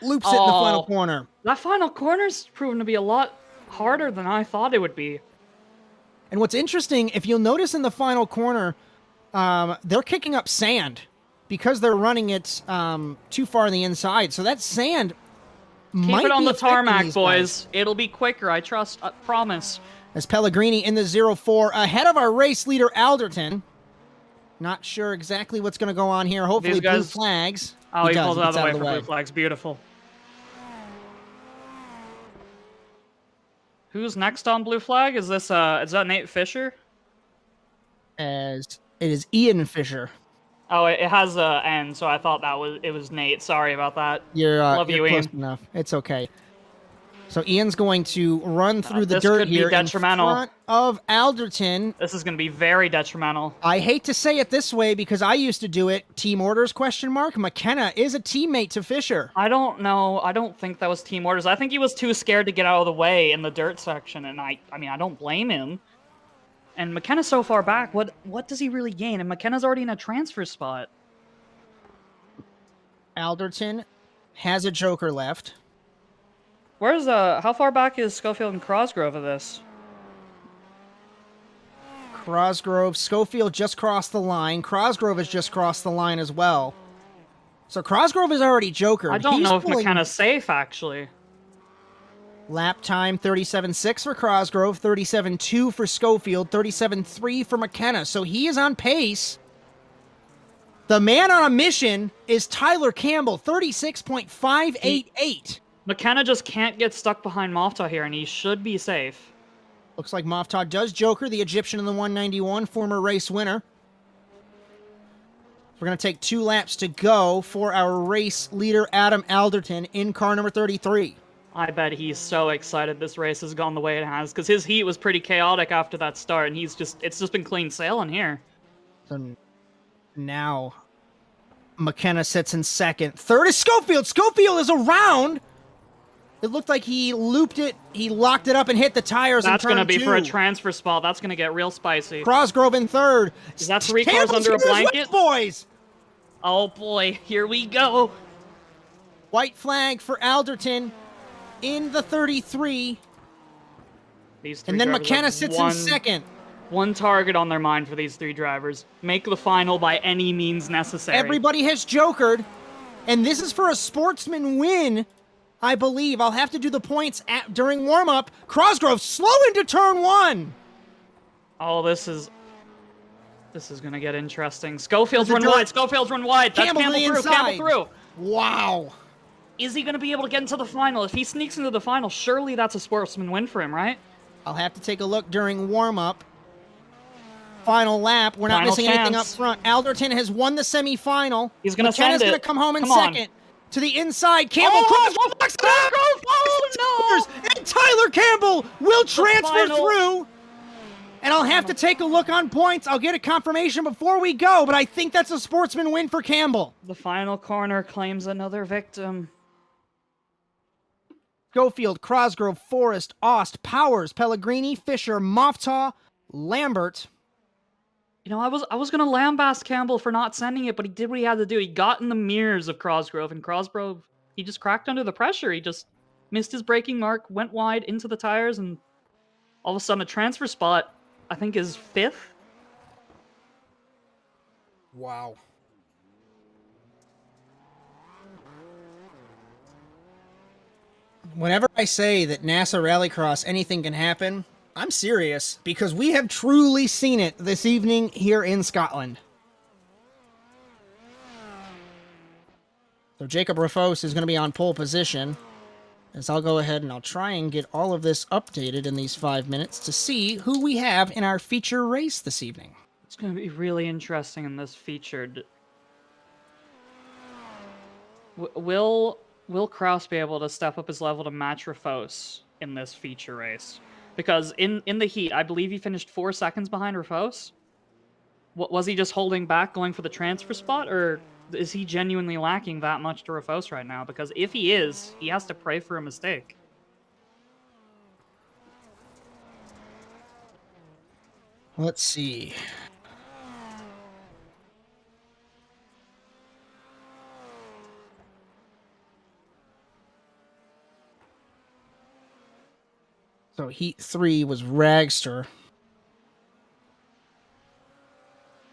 Loops it in the final corner. That final corner's proven to be a lot harder than I thought it would be. And what's interesting, if you'll notice in the final corner, they're kicking up sand because they're running it too far on the inside. So that sand might Keep it on be the tarmac, boys. Guys. It'll be quicker, I trust. Promise. As Pellegrini in the 0-4 ahead of our race leader, Alderton. Not sure exactly what's going to go on here. Hopefully blue flags. Oh, he pulled out of the way for blue flags. Beautiful. Who's next on blue flag? Is that Nate Fisher? As it is Ian Fisher. Oh, it has a N, so I thought it was Nate. Sorry about that. Love you, close Ian. Enough. It's okay. So Ian's going to run through the dirt here in front of Alderton. This is going to be very detrimental. I hate to say it this way because I used to do it. Team orders, question mark. McKenna is a teammate to Fisher. I don't know. I don't think that was team orders. I think he was too scared to get out of the way in the dirt section, and I mean, I don't blame him. And McKenna's so far back. What does he really gain? And McKenna's already in a transfer spot. Alderton has a joker left. Where's how far back is Schofield and Cosgrove of this? Schofield just crossed the line. Cosgrove has just crossed the line as well. So Cosgrove is already jokered. I don't know if McKenna's safe, actually. Lap time 37.6 for Cosgrove, 37.2 for Schofield, 37.3 for McKenna. So he is on pace. The man on a mission is Tyler Campbell, 36.588. McKenna just can't get stuck behind Mofta here, and he should be safe. Looks like Mofta does joker the Egyptian in the 191, former race winner. We're going to take 2 laps to go for our race leader, Adam Alderton, in car number 33. I bet he's so excited this race has gone the way it has, because his heat was pretty chaotic after that start, and it's just been clean sailing here. So now, McKenna sits in second. Third is Schofield. Schofield is around. It looked like he looped it. He locked it up and hit the tires. That's going to be for a transfer spot. That's going to get real spicy. Cosgrove in third. Is that 3 cars under a blanket? Boys. Oh boy, here we go. White flag for Alderton in the 33. And then McKenna sits in second. One target on their mind for these 3 drivers. Make the final by any means necessary. Everybody has jokered. And this is for a sportsman win, I believe. I'll have to do the points during warm-up. Cosgrove slow into turn 1. Oh, this is going to get interesting. Schofield's run wide. Schofield's run wide. That's Campbell through. Campbell through. Wow. Is he going to be able to get into the final? If he sneaks into the final, surely that's a sportsman win for him, right? I'll have to take a look during warm-up. Final lap. We're not missing anything up front. Alderton has won the semifinal. He's going to send it. McKenna's going to come home in second. To the inside. Campbell. Oh, no! And Tyler Campbell will transfer through. And I'll have to take a look on points. I'll get a confirmation before we go, but I think that's a sportsman win for Campbell. The final corner claims another victim. Schofield, Cosgrove, Forrest, Ost, Powers, Pellegrini, Fisher, Mofta, Lambert. You know, I was gonna lambaste Campbell for not sending it, but he did what he had to do. He got in the mirrors of Cosgrove, and Cosgrove, he just cracked under the pressure. He just missed his braking mark, went wide into the tires, and all of a sudden a transfer spot, I think, is 5th. Wow. Whenever I say that NASA Rallycross, anything can happen, I'm serious, because we have truly seen it this evening here in Scotland. So Jacob Rafos is going to be on pole position, as I'll go ahead and I'll try and get all of this updated in these 5 minutes to see who we have in our feature race this evening. It's going to be really interesting in this featured. Will Kraus be able to step up his level to match Rafos in this feature race? Because in the heat, I believe he finished 4 seconds behind Rafos. Was he just holding back, going for the transfer spot, or is he genuinely lacking that much to Rafos right now? Because if he is, he has to pray for a mistake. Let's see. So heat 3 was Ragster.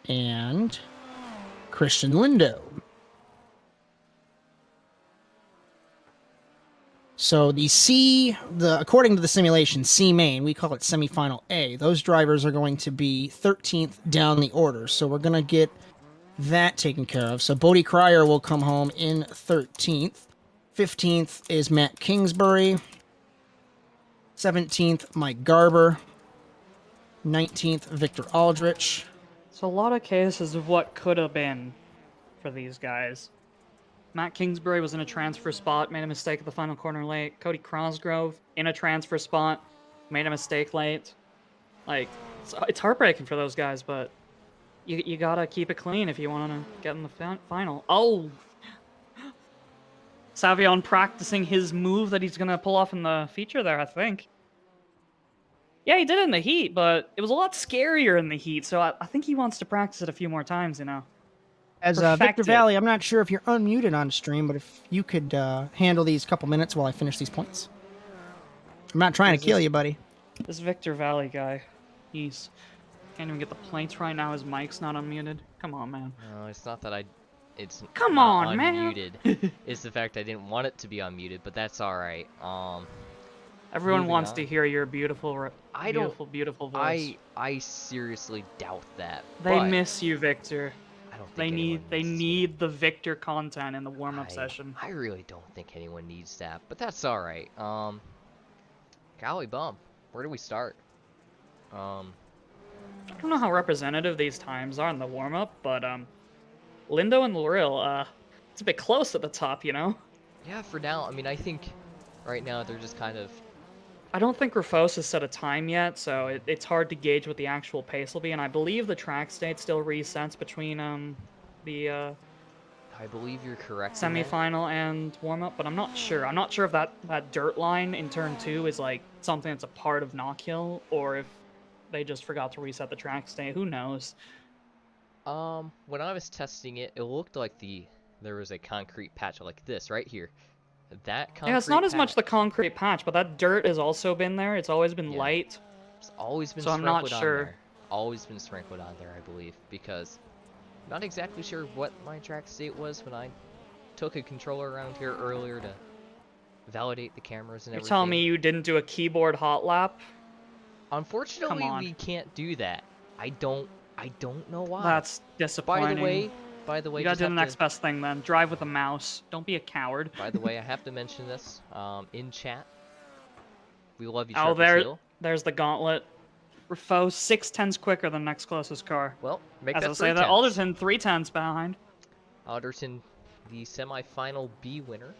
And Christian Lindo. So according to the simulation, C main, we call it semifinal A. Those drivers are going to be 13th down the order. So we're going to get that taken care of. So Bodie Cryer will come home in 13th. 15th is Matt Kingsbury. 17th, Mike Garber. 19th, Victor Aldrich. So a lot of cases of what could have been for these guys. Matt Kingsbury was in a transfer spot, made a mistake at the final corner late. Cody Cosgrove in a transfer spot, made a mistake late. Like, it's heartbreaking for those guys, but you gotta keep it clean if you want to get in the final. Oh! Savion practicing his move that he's gonna pull off in the feature there, I think. Yeah, he did it in the heat, but it was a lot scarier in the heat, so I think he wants to practice it a few more times, you know. As Victor Perfect it. Vallee, I'm not sure if you're unmuted on stream, but if you could handle these couple minutes while I finish these points. I'm not trying to kill you, buddy. This Victor Vallee guy, he's can't even get the plates right now. His mic's not unmuted. Come on, man. No, it's not that it's Come not on, man. unmuted. It's the fact I didn't want it to be unmuted, but that's all right. Everyone wants on. to hear your beautiful voice. I seriously doubt that. They but miss you, Victor. I don't think They need the Victor content in the warm-up me. session. I really don't think anyone needs that, but that's all right. Golly bum, where do we start? I don't know how representative these times are in the warm-up, but Lindo and Loril, it's a bit close at the top, you know? Yeah, for now. I mean, I think right now they're just kind of. I don't think Rufos has set a time yet, so it's hard to gauge what the actual pace will be, and I believe the track state still resets between the I believe you're correct. semi-final and warm-up, but I'm not sure. I'm not sure if that dirt line in turn 2 is like something that's a part of Knockhill, or if they just forgot to reset the track state. Who knows? When I was testing it, it looked like there was a concrete patch like this right here. That concrete Yeah, it's not as patch, much the concrete patch, but that dirt has also been there. It's always been light. It's always been so I'm sprinkled not on sure. there. Always been sprinkled on there, I believe, because I'm not exactly sure what my track state was when I took a controller around here earlier to validate the cameras and everything. You're telling me you didn't do a keyboard hot lap? Unfortunately, we can't do that. I don't know why. That's disappointing. By the way, you gotta do the next best thing then. Drive with a mouse. Don't be a coward. By the way, I have to mention this in chat. We love you. Oh, there's the gauntlet. Rufo 6/10s quicker than next closest car. Well, make As that I say, 3/10. that Alderton 3/10s behind. Alderton, the semi-final B winner.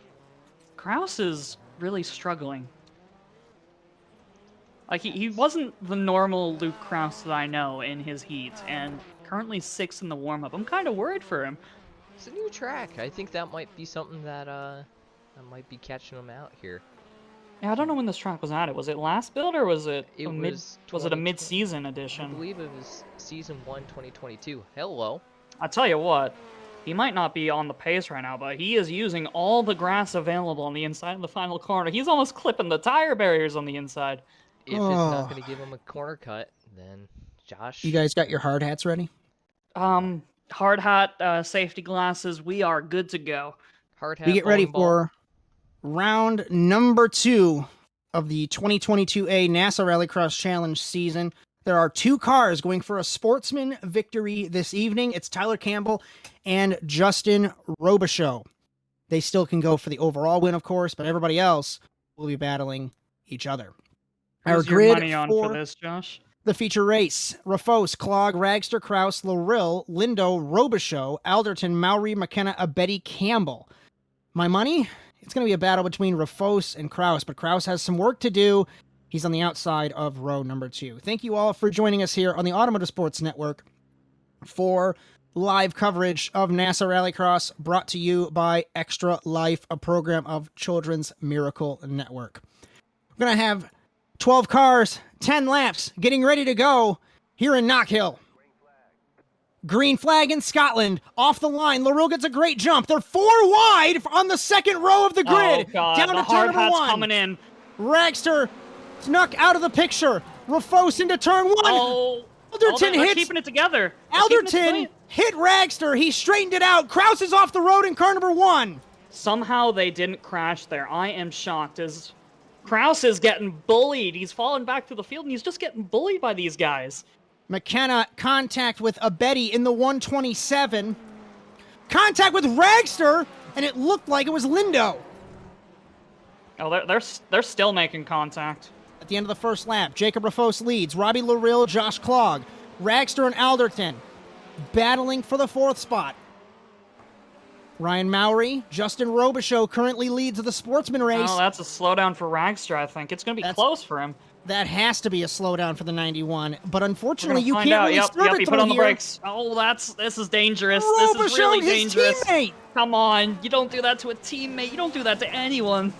Kraus is really struggling. Like he wasn't the normal Luke Kraus that I know in his heat, and currently 6th in the warm-up. I'm kind of worried for him. It's a new track. I think that might be something that might be catching him out here. Yeah, I don't know when this track was added. Was it last build or was it was it a mid-season edition? I believe it was season 1, 2022. Hello. I tell you what, he might not be on the pace right now, but he is using all the grass available on the inside of the final corner. He's almost clipping the tire barriers on the inside. If it's not going to give him a corner cut, then Josh. You guys got your hard hats ready? Hard hat, safety glasses. We are good to go. Hard hat. We get ready for round number 2 of the 2022A NASA Rallycross Challenge season. There are 2 cars going for a sportsman victory this evening. It's Tyler Campbell and Justin Robichaux. They still can go for the overall win, of course, but everybody else will be battling each other. Who's your money on for this, Josh? The feature race: Rufos, Clog, Ragster, Kraus, Loril, Lindo, Robichaux, Alderton, Mowry, McKenna, Abedi, Campbell. My money? It's going to be a battle between Rufos and Kraus, but Kraus has some work to do. He's on the outside of row number 2. Thank you all for joining us here on the Automotive Sports Network for live coverage of NASA Rallycross, brought to you by Extra Life, a program of Children's Miracle Network. We're going to have 12 cars, 10 laps, getting ready to go here in Knockhill. Green flag in Scotland. Off the line. Loril gets a great jump. They're 4 wide on the second row of the grid. Oh, God. Down the to hard turn number hat's 1. coming in. Ragster snuck out of the picture. Rufos into turn 1. Oh, Alderton they're hits. keeping it together. Alderton hit Ragster. He straightened it out. Kraus is off the road in car number 1. Somehow they didn't crash there. I am shocked as Kraus is getting bullied. He's falling back to the field and he's just getting bullied by these guys. McKenna contact with Abedi in the 127. Contact with Ragster, and it looked like it was Lindo. Oh, they're still making contact. At the end of the first lap, Jacob Rufos leads. Robbie Loril, Josh Clog, Ragster and Alderton battling for the 4th spot. Ryan Mowry, Justin Robichaux currently leads the sportsman race. Oh, that's a slowdown for Ragster, I think. It's going to be close for him. That has to be a slowdown for the 91, but unfortunately you can't really yep, serve it he through put on the here. brakes. Oh, this is dangerous. Robichaux, this is really dangerous. Teammate. Come on, you don't do that to a teammate. You don't do that to anyone.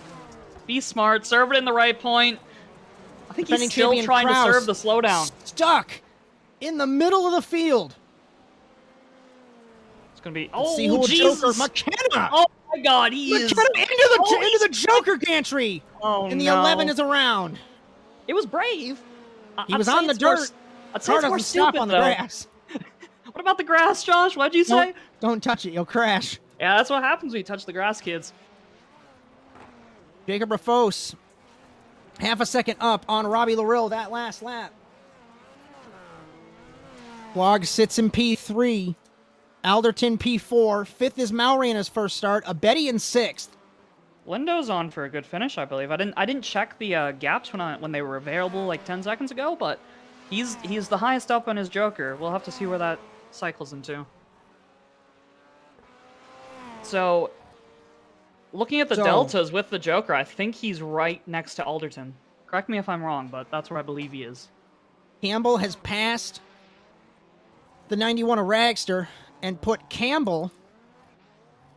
Be smart. Serve it in the right point. I think Defending he's still champion trying Kraus to serve the slowdown. Stuck in the middle of the field. It's gonna be. Let's Oh, see who will Jesus! Joker McKenna. Oh my God, he is McKenna into the Joker gantry. Oh And the no. 11 is around. It was brave. He was on the dirt. I'd say Car it's more doesn't stop stupid, on the though. grass. What about the grass, Josh? What'd you say? Don't touch it. You'll crash. Yeah, that's what happens when you touch the grass, kids. Jacob Rafos, half a second up on Robbie Larill that last lap. Quag sits in P3. Alderton P4. Fifth is Mowry in his first start. Abedi in sixth. Lindo's on for a good finish, I believe. I didn't check the gaps when they were available like 10 seconds ago, but he's the highest up on his Joker. We'll have to see where that cycles into. So, looking at the deltas with the Joker, I think he's right next to Alderton. Correct me if I'm wrong, but that's where I believe he is. Campbell has passed the 91 of Ragster and put Campbell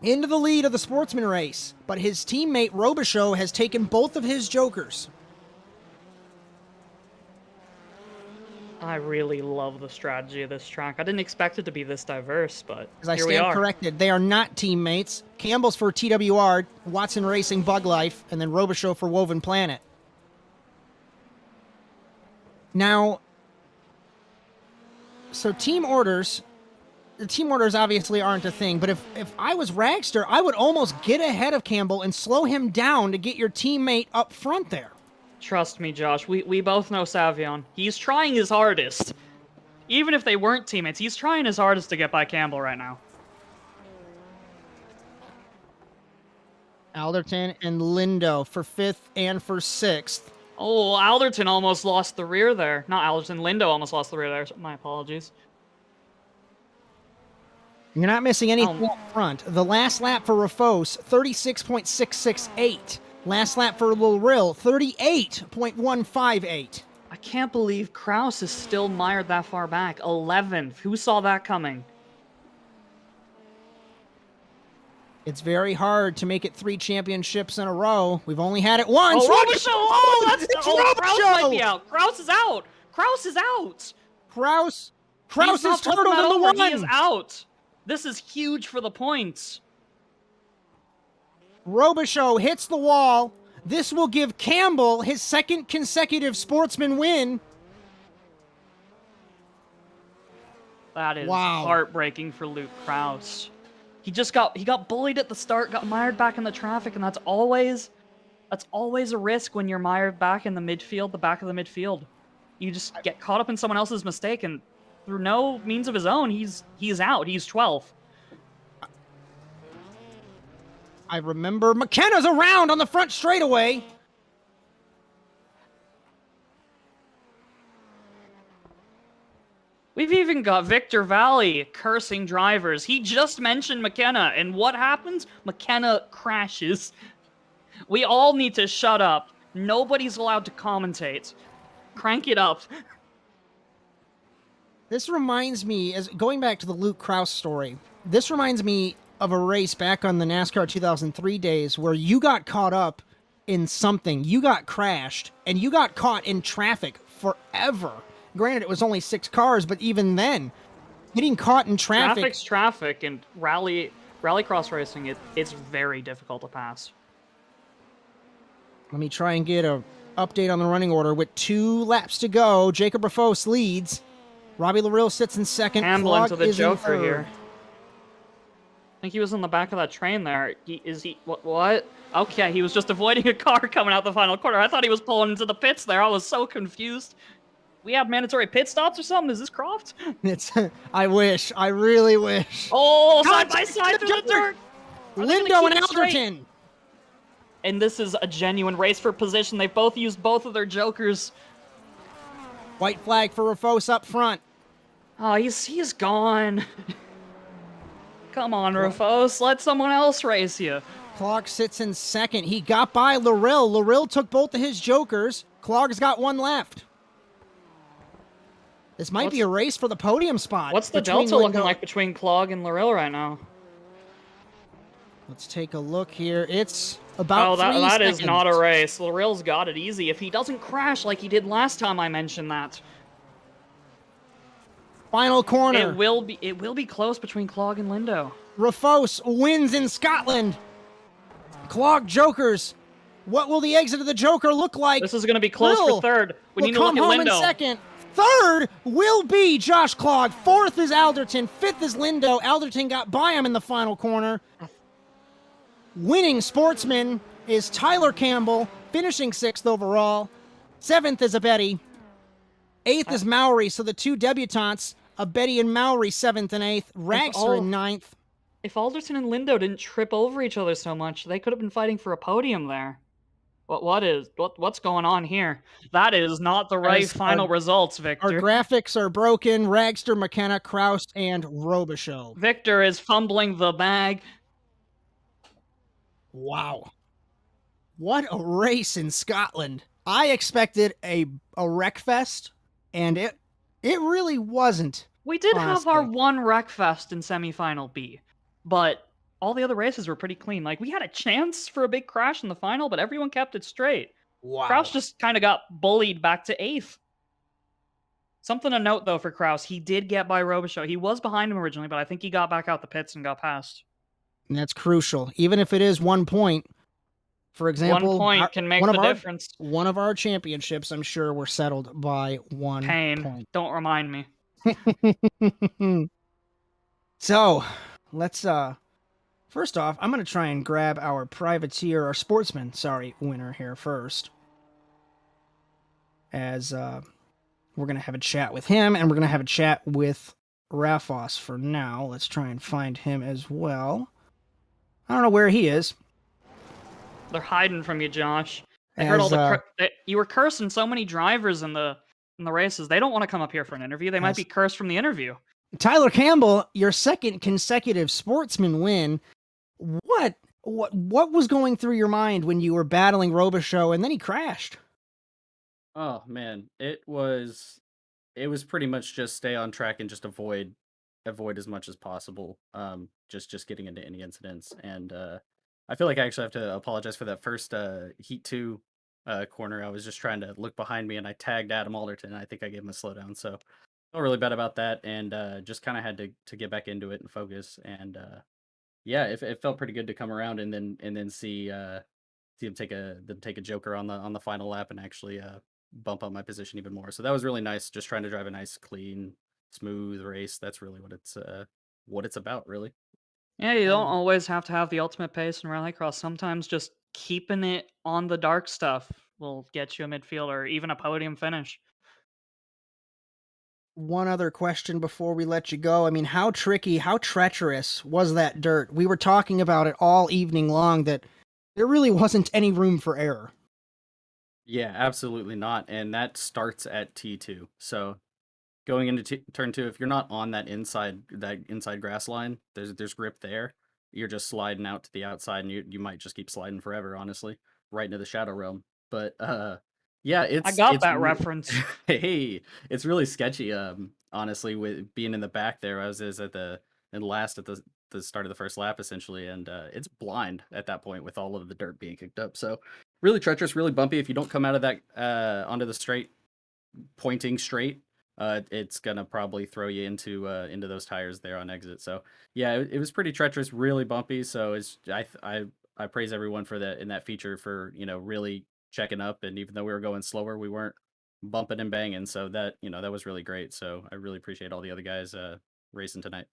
into the lead of the Sportsman race, but his teammate Robichaux has taken both of his Jokers. I really love the strategy of this track. I didn't expect it to be this diverse, but As I here we stand are. corrected, they are not teammates. Campbell's for TWR, Watson Racing Bug Life, and then Robichaux for Woven Planet. Now, so team orders, the team orders obviously aren't a thing, but if I was Ragster, I would almost get ahead of Campbell and slow him down to get your teammate up front there. Trust me, Josh. We both know Savion. He's trying his hardest. Even if they weren't teammates, he's trying his hardest to get by Campbell right now. Alderton and Lindo for fifth and for sixth. Oh, Alderton almost lost the rear there. Not Alderton, Lindo almost lost the rear there. My apologies. You're not missing anything up front. The last lap for Rafos, 36.668. Last lap for Larill, 38.158. I can't believe Kraus is still mired that far back. 11th. Who saw that coming? It's very hard to make it 3 championships in a row. We've only had it once. Oh, Robichaux! Oh, that's Robichaux! Kraus might be out. Kraus is out. Kraus is out. Kraus He's is turtled in the one. He is out. This is huge for the points. Robichaux hits the wall. This will give Campbell his second consecutive Sportsman win. That is Wow. heartbreaking for Luke Kraus. He got bullied at the start, got mired back in the traffic, and that's always a risk when you're mired back in the midfield, the back of the midfield. You just get caught up in someone else's mistake, and through no means of his own, he's out. He's 12th. I remember McKenna's around on the front straightaway. We've even got Victor Vallee cursing drivers. He just mentioned McKenna, and what happens? McKenna crashes. We all need to shut up. Nobody's allowed to commentate. Crank it up. This reminds me, as going back to the Luke Kraus story, this reminds me of a race back on the NASCAR 2003 days where you got caught up in something, you got crashed, and you got caught in traffic forever. Granted, it was only 6 cars, but even then, getting caught in traffic... Traffic's traffic, and rallycross racing, it's very difficult to pass. Let me try and get an update on the running order. With 2 laps to go, Jacob Rafos leads. Robbie Larill sits in second. Campbell Clark into the is in Joker third. here. I think he was in the back of that train there. What? Okay, he was just avoiding a car coming out the final quarter. I thought he was pulling into the pits there. I was so confused. We have mandatory pit stops or something? Is this Croft? I wish. I really wish. Oh, side by side through the dirt. Lindo and Alderton. And this is a genuine race for position. They've both used both of their Jokers. White flag for Rafos up front. Oh, he's gone. Come on, Rufos. Let someone else race you. Clark sits in second. He got by Larill. Larill took both of his Jokers. Clark's got 1 left. This might be a race for the podium spot. What's the between delta looking Lindo- like between Clog and Larill right now? Let's take a look here. It's about 3 that seconds. is not a race. Lorel's got it easy if he doesn't crash like he did last time I mentioned that. Final corner. It will be close between Clog and Lindo. Rafos wins in Scotland. Clog Jokers. What will the exit of the Joker look like? This is going to be close for third. We need to look at Lindo. Lindo. In second. Third will be Josh Clog. Fourth is Alderton. Fifth is Lindo. Alderton got by him in the final corner. Winning sportsman is Tyler Campbell, finishing 6th overall. 7th is Abedi. 8th is Mowry, so the 2 debutantes, Abedi and Mowry, 7th and 8th. Ragster in 9th. If Alderton and Lindo didn't trip over each other so much, they could have been fighting for a podium there. What's going on here? That is not the right final results, Victor. Our graphics are broken. Ragster, McKenna, Kraus, and Robichaux. Victor is fumbling the bag. Wow. What a race in Scotland. I expected a wreckfest, and it really wasn't. We did have our one wreckfest in semifinal B, but all the other races were pretty clean. Like, we had a chance for a big crash in the final, but everyone kept it straight. Wow. Kraus just kind of got bullied back to 8th. Something to note, though, for Kraus, he did get by Robichaux. He was behind him originally, but I think he got back out the pits and got past. And that's crucial. Even if it is 1 point, for example, 1 point can make the difference. One of our championships, I'm sure, were settled by 1 point. Don't remind me. So, let's, first off, I'm going to try and grab our privateer, our sportsman, winner here first. As, we're going to have a chat with him, and we're going to have a chat with Rafos for now. Let's try and find him as well. I don't know where he is. They're hiding from you, Josh. I heard all you were cursing so many drivers in the races. They don't want to come up here for an interview. They might be cursed from the interview. Tyler Campbell, your 2nd consecutive sportsman win. What was going through your mind when you were battling Robichaux and then he crashed? Oh man, it was pretty much just stay on track and just avoid as much as possible. Just getting into any incidents, and I feel like I actually have to apologize for that first Heat 2 corner. I was just trying to look behind me, and I tagged Adam Alderton, and I think I gave him a slowdown. So I felt really bad about that, and just kind of had to get back into it and focus. And yeah, it felt pretty good to come around and then see him take a joker on the final lap and actually bump up my position even more. So that was really nice. Just trying to drive a nice, clean, smooth race. That's really what it's about, really. Yeah, you don't always have to have the ultimate pace in Rallycross. Sometimes just keeping it on the dark stuff will get you a midfield or even a podium finish. One other question before we let you go. I mean, how tricky, how treacherous was that dirt? We were talking about it all evening long, that there really wasn't any room for error. Yeah, absolutely not. And that starts at T2. So going into turn 2, if you're not on that inside grass line, there's grip there. You're just sliding out to the outside, and you might just keep sliding forever, honestly, right into the shadow realm. But yeah, I got that reference. Hey, it's really sketchy. Honestly, with being in the back there, I was at the start of the first lap essentially, and it's blind at that point with all of the dirt being kicked up. So really treacherous, really bumpy. If you don't come out of that onto the straight, pointing straight, it's gonna probably throw you into those tires there on exit. So yeah, it was pretty treacherous, really bumpy. So I praise everyone for that in that feature for really checking up, and even though we were going slower, we weren't bumping and banging. So that that was really great. So I really appreciate all the other guys racing tonight.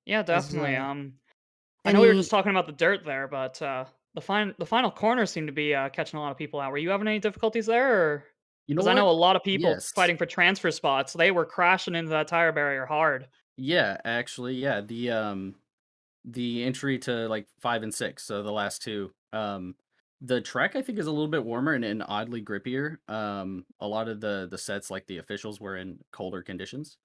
Yeah, definitely. I know we were just talking about the dirt there, but the final corner seemed to be catching a lot of people out. Were you having any difficulties there? Or... Because I know a lot of people fighting for transfer spots. They were crashing into that tire barrier hard. Yeah, actually, yeah. The entry to like 5 and 6, so the last two. The track I think is a little bit warmer and oddly grippier. A lot of the sets, like the officials, were in colder conditions.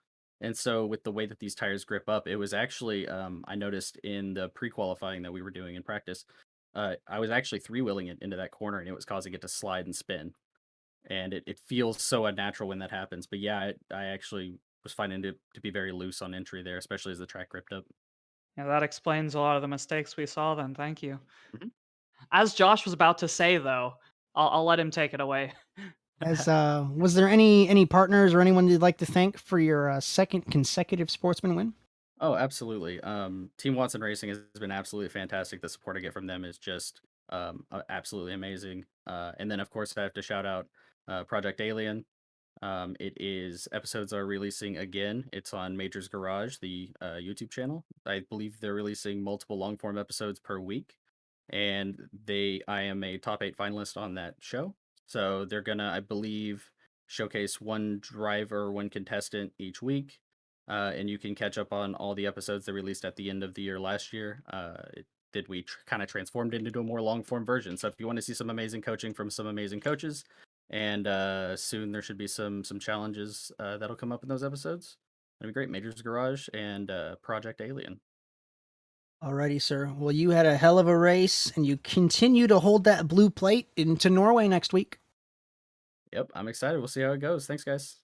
And so with the way that these tires grip up, it was actually, I noticed in the pre-qualifying that we were doing in practice, I was actually three-wheeling it into that corner, and it was causing it to slide and spin. And it feels so unnatural when that happens. But yeah, I actually was finding it to be very loose on entry there, especially as the track gripped up. Yeah, that explains a lot of the mistakes we saw then. Thank you. Mhm. As Josh was about to say, though, I'll let him take it away. As was there any partners or anyone you'd like to thank for your second consecutive Sportsman win? Oh, absolutely. Team Watson Racing has been absolutely fantastic. The support I get from them is just absolutely amazing. And then, of course, I have to shout out Project Alien. Episodes are releasing again. It's on Major's Garage, the YouTube channel. I believe they're releasing multiple long form episodes per week, and I am a top 8 finalist on that show. So they're gonna, I believe, showcase one driver, one contestant each week, and you can catch up on all the episodes they released at the end of the year last year. We kind of transformed into a more long form version. So if you want to see some amazing coaching from some amazing coaches, and soon there should be some challenges that'll come up in those episodes. That'd be great. Major's Garage and Project Alien. Alrighty, sir. Well, you had a hell of a race, and you continue to hold that blue plate into Norway next week. Yep, I'm excited. We'll see how it goes. Thanks, guys.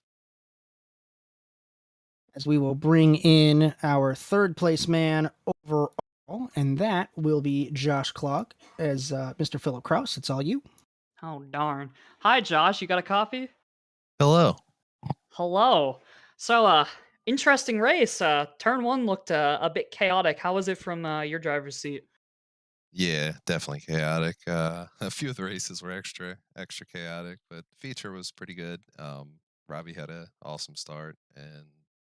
As we will bring in our third place man overall, and that will be Josh Clog as Mr. Philip Kraus. It's all you. Oh, darn. Hi, Josh. You got a coffee? Hello. Hello. So, interesting race. Turn one looked a bit chaotic. How was it from your driver's seat? Yeah, definitely chaotic. A few of the races were extra chaotic, but the feature was pretty good. Robbie had an awesome start and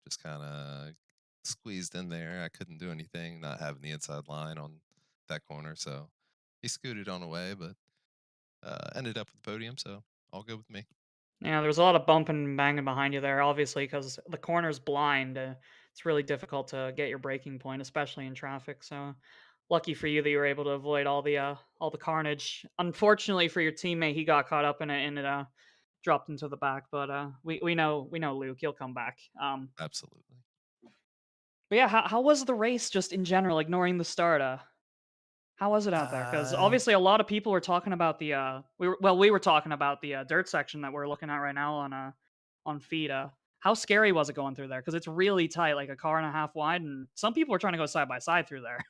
just kind of squeezed in there. I couldn't do anything, not having the inside line on that corner, so he scooted on away, but ended up with the podium, so all good with me. Yeah, there was a lot of bumping and banging behind you there, obviously, because the corner's blind. It's really difficult to get your braking point, especially in traffic. So, lucky for you that you were able to avoid all the carnage. Unfortunately for your teammate, he got caught up in it and it dropped into the back. But we know Luke, he'll come back. Absolutely. But yeah, how was the race just in general, ignoring the start? How was it out there? Because obviously a lot of people were talking about the we were talking about the dirt section that we're looking at right now on feed. How scary was it going through there? Because it's really tight, like a car and a half wide, and some people were trying to go side by side through there.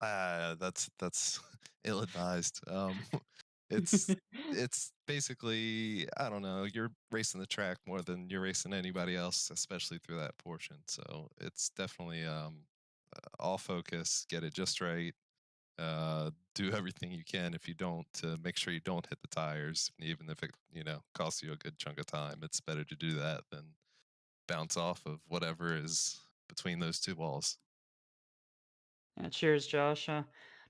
That's ill-advised. It's basically, I don't know, you're racing the track more than you're racing anybody else, especially through that portion. So it's definitely all focus, get it just right. Do everything you can if you don't to make sure you don't hit the tires, even if it costs you a good chunk of time. It's better to do that than bounce off of whatever is between those two walls. Yeah, cheers, Josh.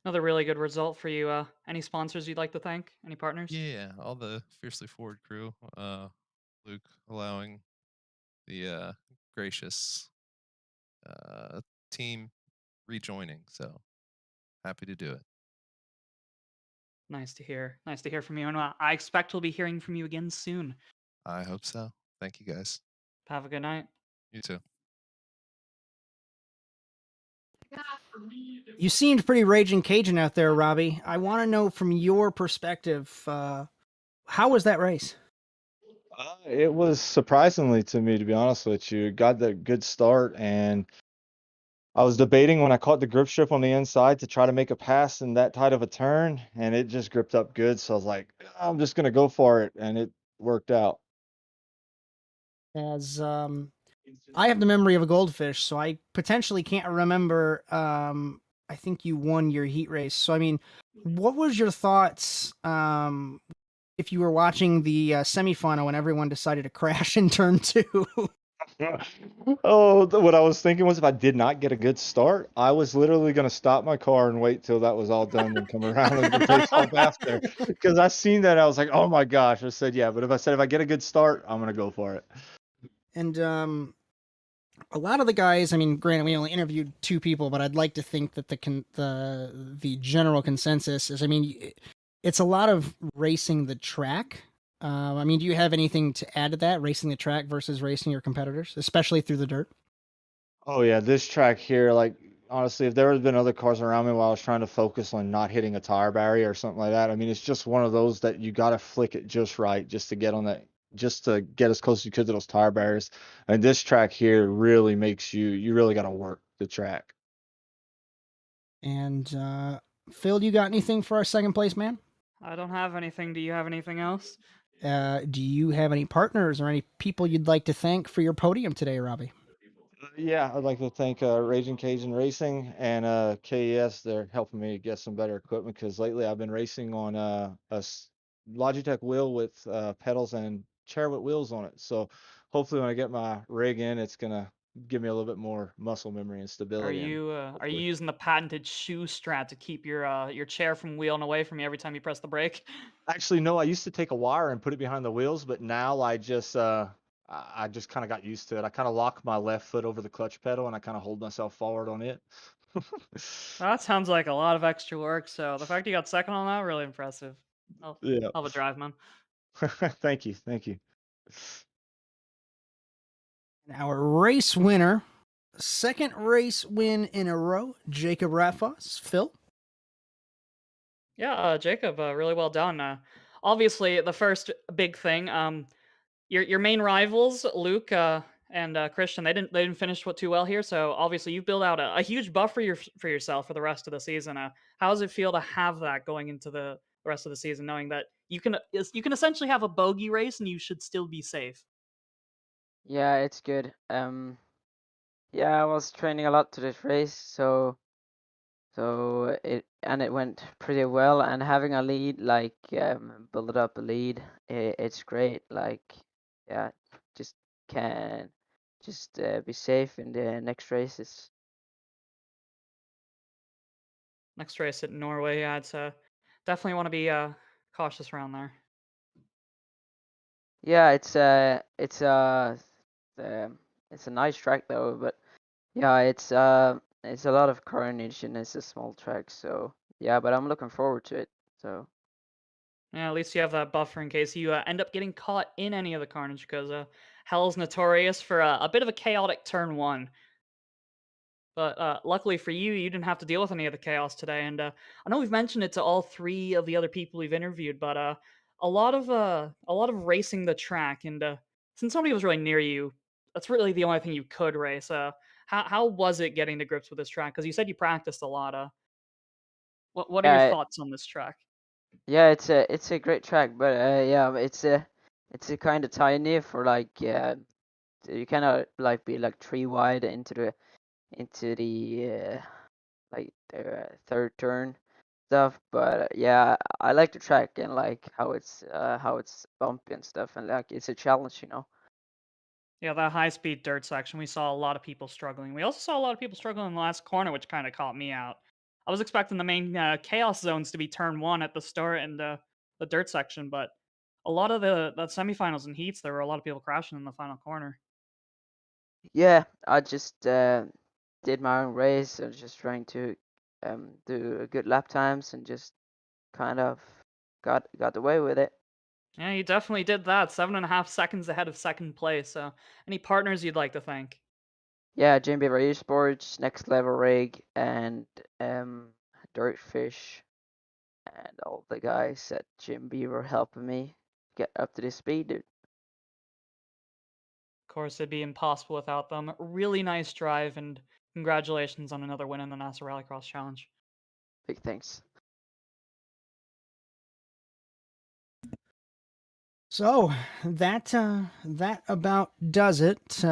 Another really good result for you. Any sponsors you'd like to thank? Any partners? Yeah, all the Fiercely Forward crew, Luke allowing the gracious team rejoining. So happy to do it. Nice to hear. Nice to hear from you. And I expect we'll be hearing from you again soon. I hope so. Thank you guys. Have a good night. You too. You seemed pretty raging Cajun out there, Robbie. I want to know from your perspective, how was that race? It was surprisingly to me, to be honest with you. Got the good start, and I was debating when I caught the grip strip on the inside to try to make a pass in that tight of a turn, and it just gripped up good. So I was like, I'm just gonna go for it, and it worked out. As I have the memory of a goldfish, so I potentially can't remember. I think you won your heat race. So I mean, what was your thoughts if you were watching the semifinal when everyone decided to crash in turn 2? What I was thinking was if I did not get a good start, I was literally going to stop my car and wait till that was all done and come around and take off after. Because I seen that, I was like, oh my gosh. I said, yeah, but if I get a good start, I'm going to go for it. And a lot of the guys, I mean, granted, we only interviewed 2 people, but I'd like to think that the general consensus is, I mean, it's a lot of racing the track. I mean, do you have anything to add to that, racing the track versus racing your competitors, especially through the dirt? Oh yeah, this track here, like honestly, if there had been other cars around me while I was trying to focus on not hitting a tire barrier or something like that, I mean, it's just one of those that you got to flick it just right just to get on that, just to get as close as you could to those tire barriers. And this track here really makes you really got to work the track. And Phil, you got anything for our second place man? I don't have anything. Do you have anything else? Do you have any partners or any people you'd like to thank for your podium today, Robbie? Yeah, I'd like to thank Raging Cajun Racing and KES. They're helping me get some better equipment because lately I've been racing on Logitech wheel with pedals and chair with wheels on it. So hopefully when I get my rig in, it's gonna give me a little bit more muscle memory and Are stability. you are you hopefully- using the patented shoe strap to keep your chair from wheeling away from you every time you press the brake? Actually, no, I used to take a wire and put it behind the wheels, but now I just kind of got used to it. I kind of lock my left foot over the clutch pedal and I kind of hold myself forward on it. That sounds like a lot of extra work. So the fact you got second on that, really impressive. Hell Yeah. of a drive, man. Thank you. Thank you. Our race winner, second race win in a row, Jacob Ratfoss. Phil? Yeah, Jacob, really well done. Obviously, the first big thing, your main rivals, Luke and Christian, they didn't finish too well here. So obviously, you've built out a huge buff for yourself for the rest of the season. How does it feel to have that going into the rest of the season, knowing that you can essentially have a bogey race and you should still be safe? Yeah, it's good. Yeah, I was training a lot to this race, so it went pretty well. And having a lead, like build up a lead, it's great. Like, yeah, just can just be safe in the next races. Next race at Norway, yeah, it's definitely want to be cautious around there. Yeah, it's a nice track though, but yeah, it's a lot of carnage and it's a small track, so yeah, but I'm looking forward to it. So Yeah, at least you have that buffer in case you end up getting caught in any of the carnage, because Hell's notorious for a bit of a chaotic turn one. But luckily for you, you didn't have to deal with any of the chaos today. And I know we've mentioned it to all three of the other people we've interviewed, but a lot of racing the track, and since nobody was really near you, that's really the only thing you could race. How was it getting to grips with this track? Because you said you practiced a lot. What are your yeah, thoughts on this track? yeah, it's a great track, but yeah, it's a kind of tiny for like you cannot like be like 3 wide into the like the third turn stuff. But yeah, I like the track and like how it's bumpy and stuff, and like it's a challenge, you know. Yeah, that high speed dirt section, we saw a lot of people struggling. We also saw a lot of people struggling in the last corner, which kind of caught me out. I was expecting the main chaos zones to be turn one at the start and the dirt section, but a lot of the semifinals and heats, there were a lot of people crashing in the final corner. Yeah, I just did my own race. I was just trying to do a good lap times and just kind of got away with it. Yeah, you definitely did that. 7.5 seconds ahead of second place. Any partners you'd like to thank? Yeah, Jim Beaver Esports, Next Level Rig, and Dirtfish, and all the guys at Jim Beaver helping me get up to this speed, dude. Of course, it'd be impossible without them. Really nice drive, and congratulations on another win in the NASA Rallycross Challenge. Big thanks. So that about does it.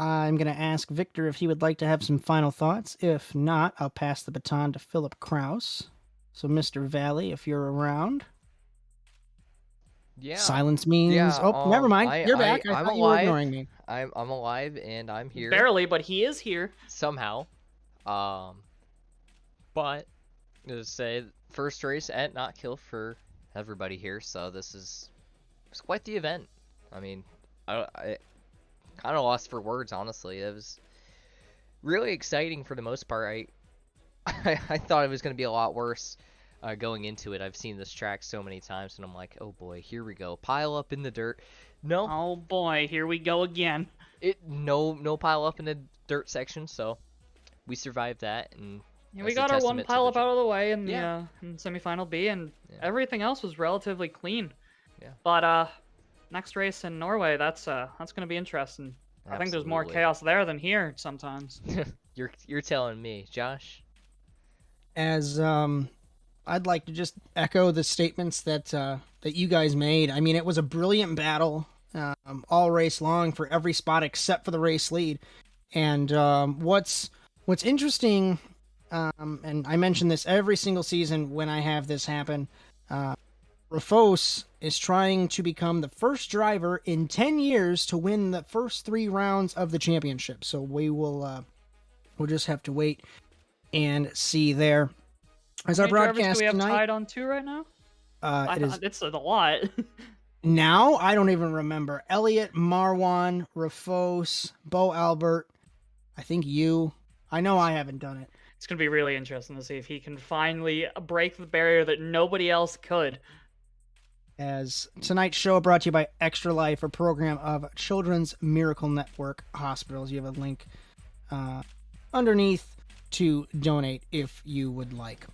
I'm going to ask Victor if he would like to have some final thoughts. If not, I'll pass the baton to Philip Kraus. So, Mr. Vallee, if you're around. Yeah. Silence means. Yeah, Oh, never mind. You're back. I I'm thought you were alive. ignoring me. I'm alive and I'm here Barely, but he is here. somehow. But to say first race at Knockhill for everybody here, so it's quite the event. I mean, I kind of lost for words, honestly. It was really exciting for the most part. I thought it was going to be a lot worse going into it. I've seen this track so many times, and I'm like, oh boy, here we go. Pile up in the dirt. No, Oh boy, here we go again. no pile up in the dirt section. So we survived that, and Yeah, we that's a got our one testament to pile the up out of the way in the Yeah. in semifinal B, and Yeah. everything else was relatively clean. Yeah. But next race in Norway, that's gonna be interesting. I think there's more Absolutely. chaos there than here sometimes. You're telling me, Josh. as I'd like to just echo the statements that that you guys made. I mean, it was a brilliant battle all race long for every spot except for the race lead. And what's interesting, and I mention this every single season when I have this happen, Rafos is trying to become the first driver in 10 years to win the first 3 rounds of the championship. So we will we'll just have to wait and see there. As our broadcast do we have tonight, tied on 2 right now? It's a lot. now I don't even remember. Elliot, Marwan, Rafos, Bo Albert, I think you. I know I haven't done it. It's going to be really interesting to see if he can finally break the barrier that nobody else could. As tonight's show brought to you by Extra Life, a program of Children's Miracle Network Hospitals. You have a link underneath to donate if you would like.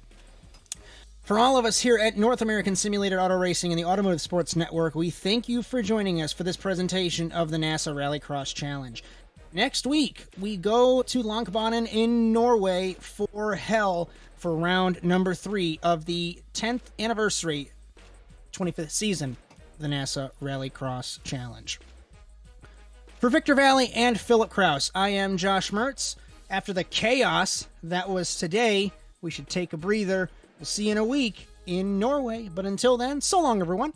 For all of us here at North American Simulated Auto Racing and the Automotive Sports Network, we thank you for joining us for this presentation of the NASA Rallycross Challenge. Next week, we go to Lankbanen in Norway for Hell for round number 3 of the 10th anniversary 25th season of the NASA Rallycross Challenge. For Victor Vallee and Philip Kraus, I am Josh Mertz. After the chaos that was today, we should take a breather. We'll see you in a week in Norway. But until then, so long, everyone.